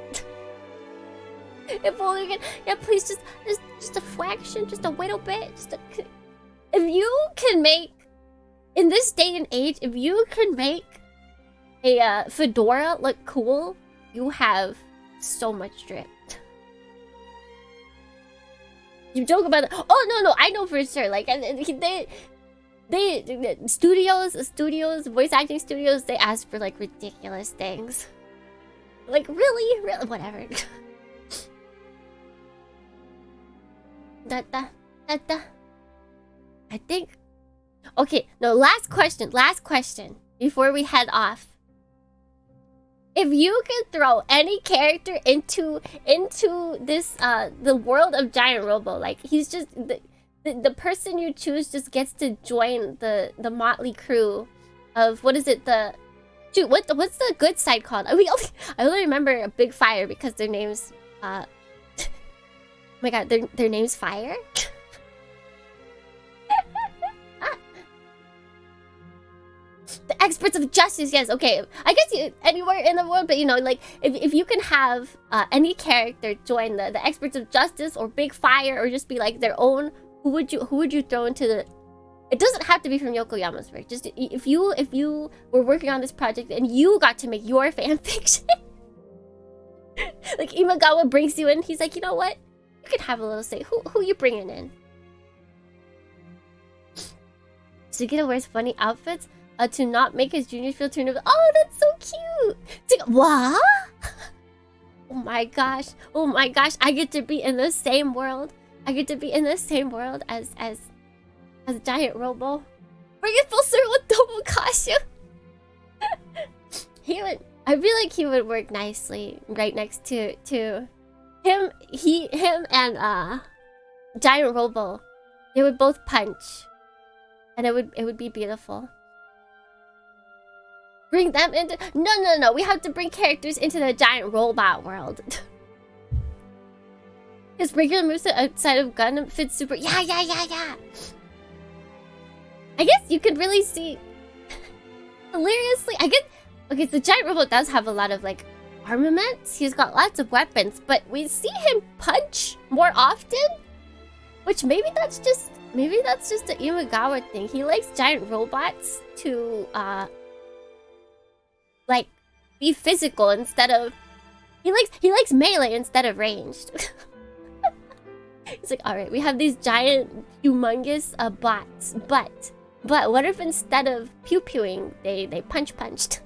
If only we can, yeah, please just a fraction, just a little bit. If you can make, in this day and age, if you can make a fedora look cool, you have so much drip. You joke about it. Oh no, I know for sure. Like they studios, voice acting studios, they ask for like ridiculous things. Like really, whatever. I think. Okay, no. Last question before we head off. If you could throw any character into this the world of Giant Robo, like he's just the person you choose just gets to join the motley crew of what is it what's the good side called? I only remember a Big Fire because their names oh my god, their name's Fire. The experts of justice, yes, okay. I guess anywhere in the world, but you know, like if you can have any character join the experts of justice or Big Fire or just be like their own, who would you throw into the? It doesn't have to be from Yokoyama's work. Just if you were working on this project and you got to make your fan fiction, like Imagawa brings you in, he's like, you know what? You could have a little say. Who you bringing in? Sugita wears funny outfits. To not make his juniors feel too nervous. Oh, that's so cute. What? Oh my gosh. I get to be in the same world. As Giant Robo. Bring it full circle with double costume. I feel like he would work nicely right next to him. Him and Giant Robo. They would both punch, and it would be beautiful. Bring them into... No. We have to bring characters into the giant robot world. His regular moveset outside of Gundam fits super... Yeah. I guess you could really see... Hilariously, I guess... Okay, so Giant Robot does have a lot of, like, armaments. He's got lots of weapons, but we see him punch more often. Which maybe that's just the Imagawa thing. He likes giant robots to, like, be physical instead of... He likes melee instead of ranged. He's like, alright, we have these giant, humongous bots, but what if instead of pew-pewing, they punched?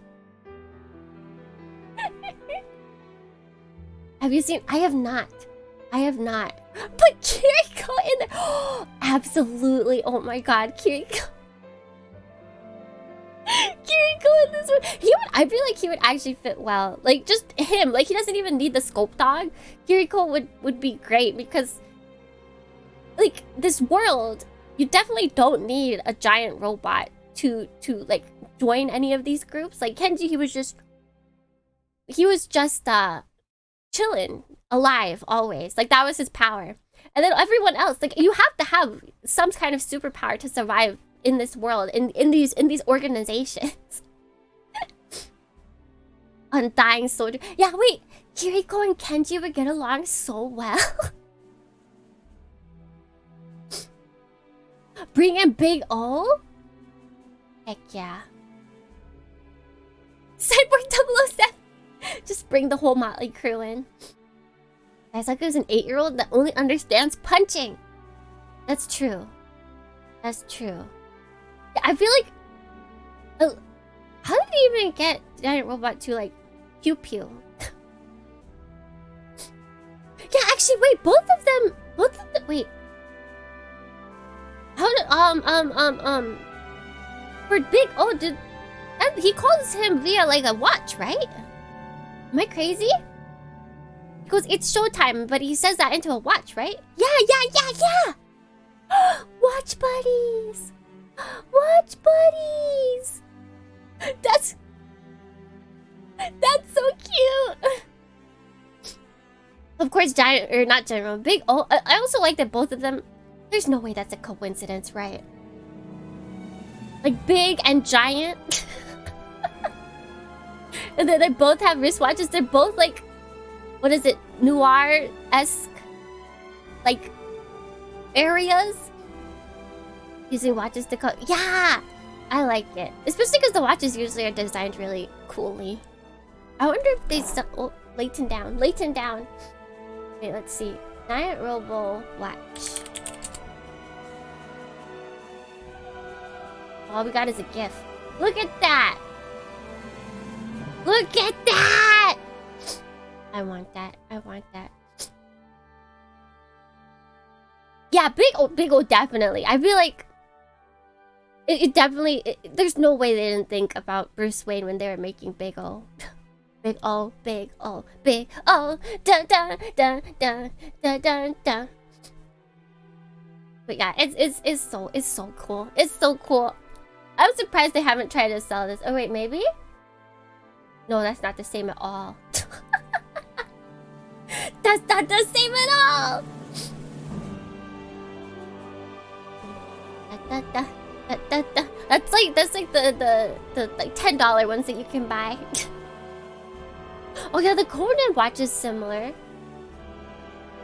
Have you seen... I have not. Put Kiriko in there! Oh, absolutely, oh my god, Kiriko in this one. I feel like he would actually fit well. Like, just him. Like, he doesn't even need the scope dog. Kiriko would be great because, like, this world, you definitely don't need a giant robot to like, join any of these groups. Like, Kenji, he was just chilling, alive, always. Like, that was his power. And then everyone else, like, you have to have some kind of superpower to survive in this world, in these organizations. Undying soldier. Yeah, wait. Kiriko and Kenji would get along so well. Bring in Big O? Heck yeah. Cyborg 007! Just bring the whole Motley crew in. Guys, like there's an 8-year-old that only understands punching. That's true. That's true. I feel like... how did he even get Giant Robot to, like, pew pew? Yeah, actually, wait, both of them... wait. How did, for Big O, and he calls him via, like, a watch, right? Am I crazy? He goes, it's showtime, but he says that into a watch, right? Yeah! Watch buddies! Watch buddies! That's so cute! Of course, Big O. I also like that both of them... There's no way that's a coincidence, right? Like, big and giant. And then they both have wristwatches. They're both, like... What is it? Noir-esque... Like... areas? Using watches to call... Yeah! I like it. Especially because the watches usually are designed really coolly. I wonder if they... Oh, Layton down. Wait, let's see. Giant Robo watch. All we got is a gift. Look at that! Look at that! I want that. Yeah, Big O definitely. I feel like... It definitely... there's no way they didn't think about Bruce Wayne when they were making Big O. Big O. Dun dun dun dun dun dun dun. But yeah, it's so cool. It's so cool. I'm surprised they haven't tried to sell this. Oh wait, maybe? No, that's not the same at all. That's not the same at all. That's like the like $10 ones that you can buy. Oh yeah, the Conan watch is similar.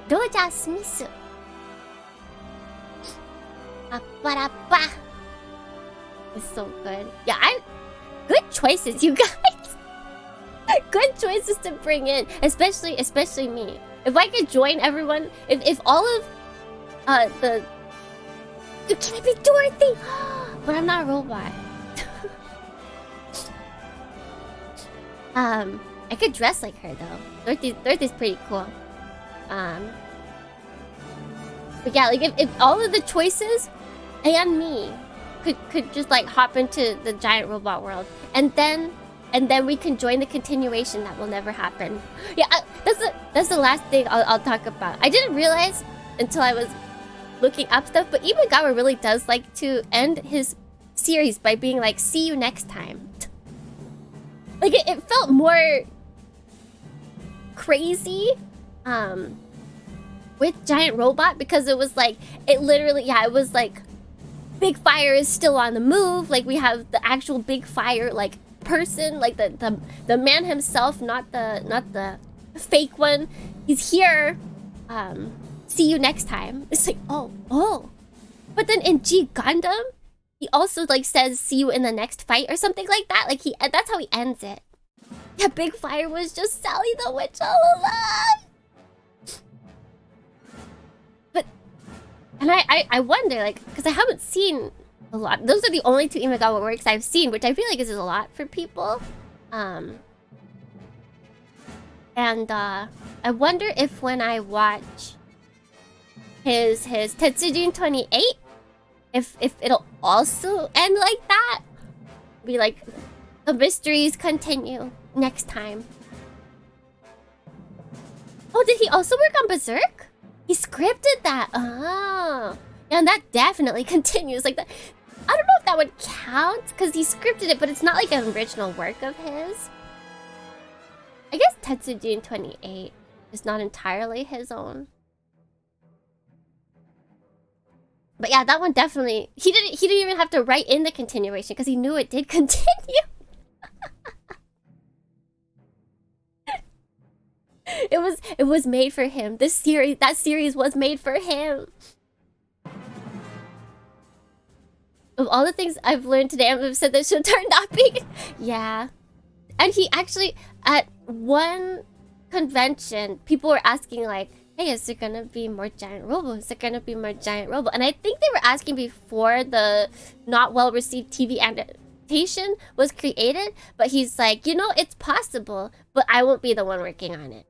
Doja Smisu. Apparapa. It's so good. Yeah, good choices, you guys. Good choices to bring in, especially me. If I could join everyone, if all of the can I be Dorothy? But I'm not a robot. I could dress like her though. Dorothy's pretty cool. But yeah, like if all of the choices and me could just like hop into the giant robot world, and then we can join the continuation that will never happen. Yeah, that's the last thing I'll talk about. I didn't realize until I was looking up stuff, but Imagawa really does like to end his series by being like, "See you next time." Like it felt more crazy with Giant Robot, because it was like it was like Big Fire is still on the move. Like we have the actual Big Fire like person, like the man himself, not the fake one. He's here. See you next time. It's like oh. But then in G Gundam, he also like says see you in the next fight or something like that. Like that's how he ends it. Yeah, Big Fire was just Sally the Witch all along. But and I wonder, like, because I haven't seen a lot. Those are the only two Imagawa works I've seen, which I feel like is a lot for people. And I wonder if when I watch his Tetsujin 28, if it'll also end like that. Be like, the mysteries continue next time. Oh, did he also work on Berserk? He scripted that. Oh, and that definitely continues like that. I don't know if that would count because he scripted it, but it's not like an original work of his. I guess Tetsujin 28 is not entirely his own. But yeah, that one definitely... He didn't even have to write in the continuation because he knew it did continue. It was made for him. That series was made for him. of all the things I've learned today, I've said this should turn out big. Yeah. And he actually, at one convention, people were asking like, hey, is there gonna be more giant Robo? Is there gonna be more giant Robo? And I think they were asking before the not well-received TV adaptation was created. But he's like, you know, it's possible, but I won't be the one working on it.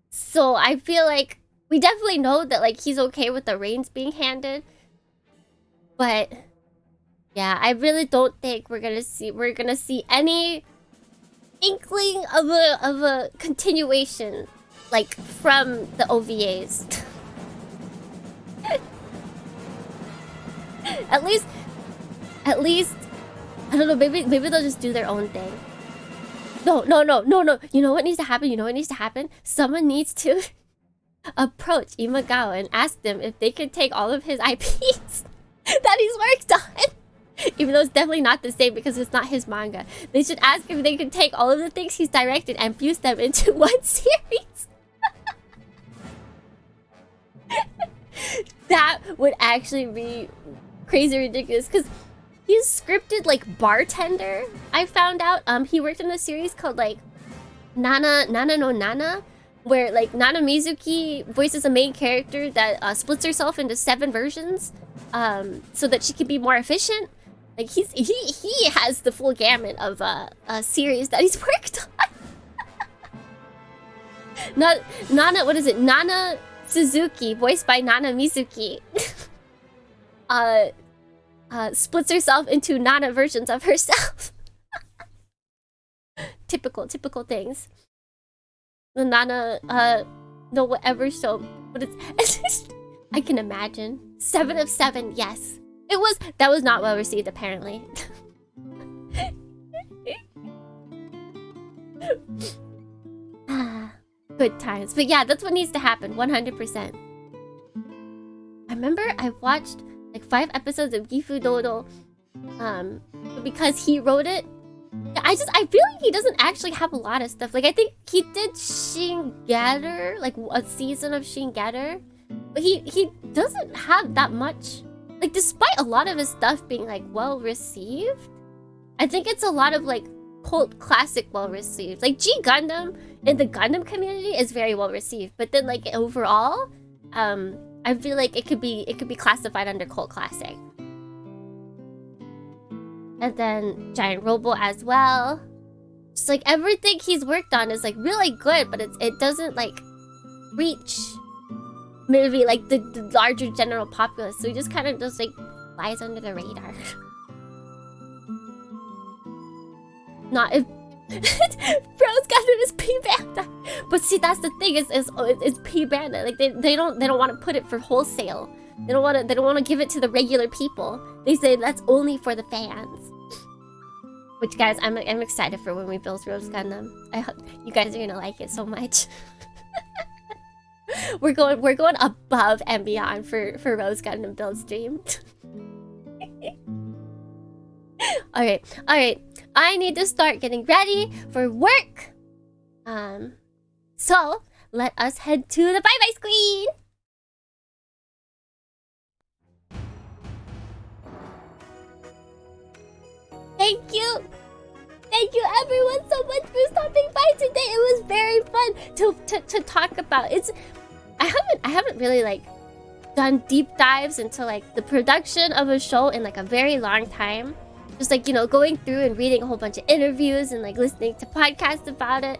So I feel like we definitely know that like he's okay with the reins being handed. But yeah, I really don't think we're gonna see any inkling of a continuation like from the OVAs. at least I don't know, maybe they'll just do their own thing. No. You know what needs to happen? Someone needs to approach Imagawa and ask them if they can take all of his IPs that he's worked on. Even though it's definitely not the same because it's not his manga. They should ask if they can take all of the things he's directed and fuse them into one series. That would actually be crazy ridiculous because he's scripted like Bartender. I found out he worked in a series called like Nana no Nana, where like Nana Mizuki voices a main character that splits herself into 7 versions so that she can be more efficient. Like he has the full gamut of a series that he's worked on. Nana, what is it? Nana Suzuki, voiced by Nana Mizuki, splits herself into Nana versions of herself. Typical things. The Nana, no whatever show, but it's I can imagine 7 of 7. Yes, that was not well received apparently. Good times. But yeah, that's what needs to happen 100%. I remember I watched like 5 episodes of Gifu Dodo because he wrote it. I feel like he doesn't actually have a lot of stuff. Like I think he did Shingetter, like a season of Shingetter, but he doesn't have that much. Like despite a lot of his stuff being like well received, I think it's a lot of like cult classic well received. Like G Gundam in the Gundam community is very well received, but then like overall, I feel like it could be classified under cult classic. And then Giant Robo as well. Just like everything he's worked on is like really good, but it doesn't like reach maybe like the larger general populace. So he just kind of just like flies under the radar. Not if Bros Gundam is P-Banda. But see, that's the thing, is P-Banda. Like they don't want to put it for wholesale. They don't want to give it to the regular people. They say that's only for the fans. Which guys, I'm excited for when we build Rose Gundam. I hope you guys are gonna like it so much. we're going above and beyond for Rose Gundam build stream. Alright. I need to start getting ready for work. So let us head to the bye-bye screen. Thank you everyone so much for stopping by today. It was very fun to talk about. I haven't really like done deep dives into like the production of a show in like a very long time. Just like, you know, going through and reading a whole bunch of interviews and like listening to podcasts about it.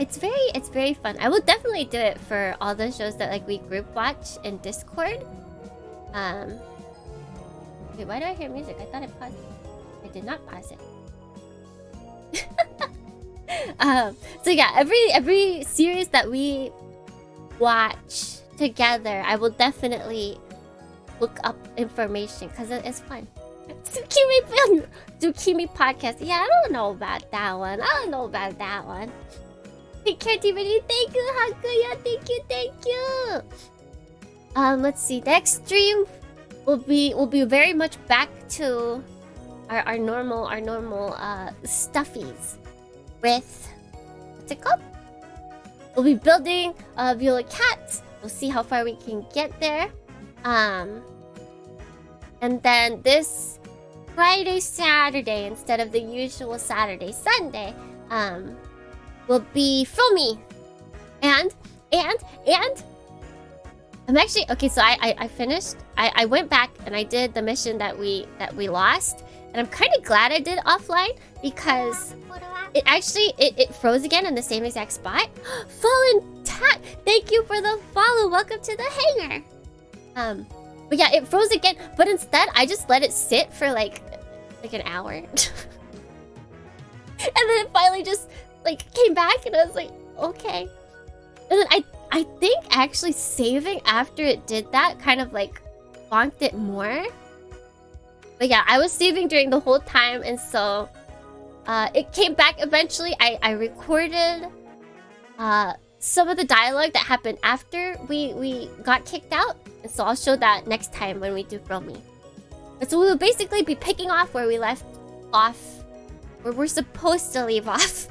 It's very fun. I will definitely do it for all the shows that like we group watch in Discord. Wait, why do I hear music? I thought I paused it. I did not pause it. So yeah, every series that we watch together, I will definitely look up information because it's fun. Tsukimi podcast. Yeah, I don't know about that one. Take care, DVD. Thank you, Hakuya. Thank you. Let's see. Next stream will be very much back to our normal stuffies with what's it called? We'll be building Viola Cat. We'll see how far we can get there. And then this Friday, Saturday, instead of the usual Saturday, Sunday, will be Frusumi. And I'm actually okay. So I finished. I went back and I did the mission that we lost, and I'm kind of glad I did offline because it actually it froze again in the same exact spot. Fallen Tat, thank you for the follow. Welcome to the hangar. But yeah, it froze again. But instead, I just let it sit for like an hour, and then it finally just like came back, and I was like, okay. And then I think actually saving after it did that kind of like bonked it more. But yeah, I was saving during the whole time, and so it came back eventually. I recorded some of the dialogue that happened after we got kicked out, and so I'll show that next time when we do Frusumi. But so we will basically be picking off where we left off, where we're supposed to leave off.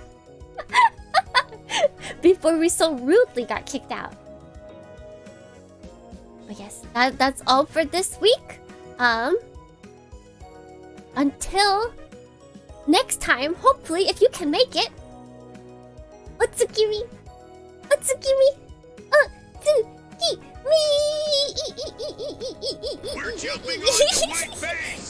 Before we so rudely got kicked out. But yes, that's all for this week. Until next time, hopefully, if you can make it. Otsukimi! Otsukimi! Otsukimi! We're jumping on your white face!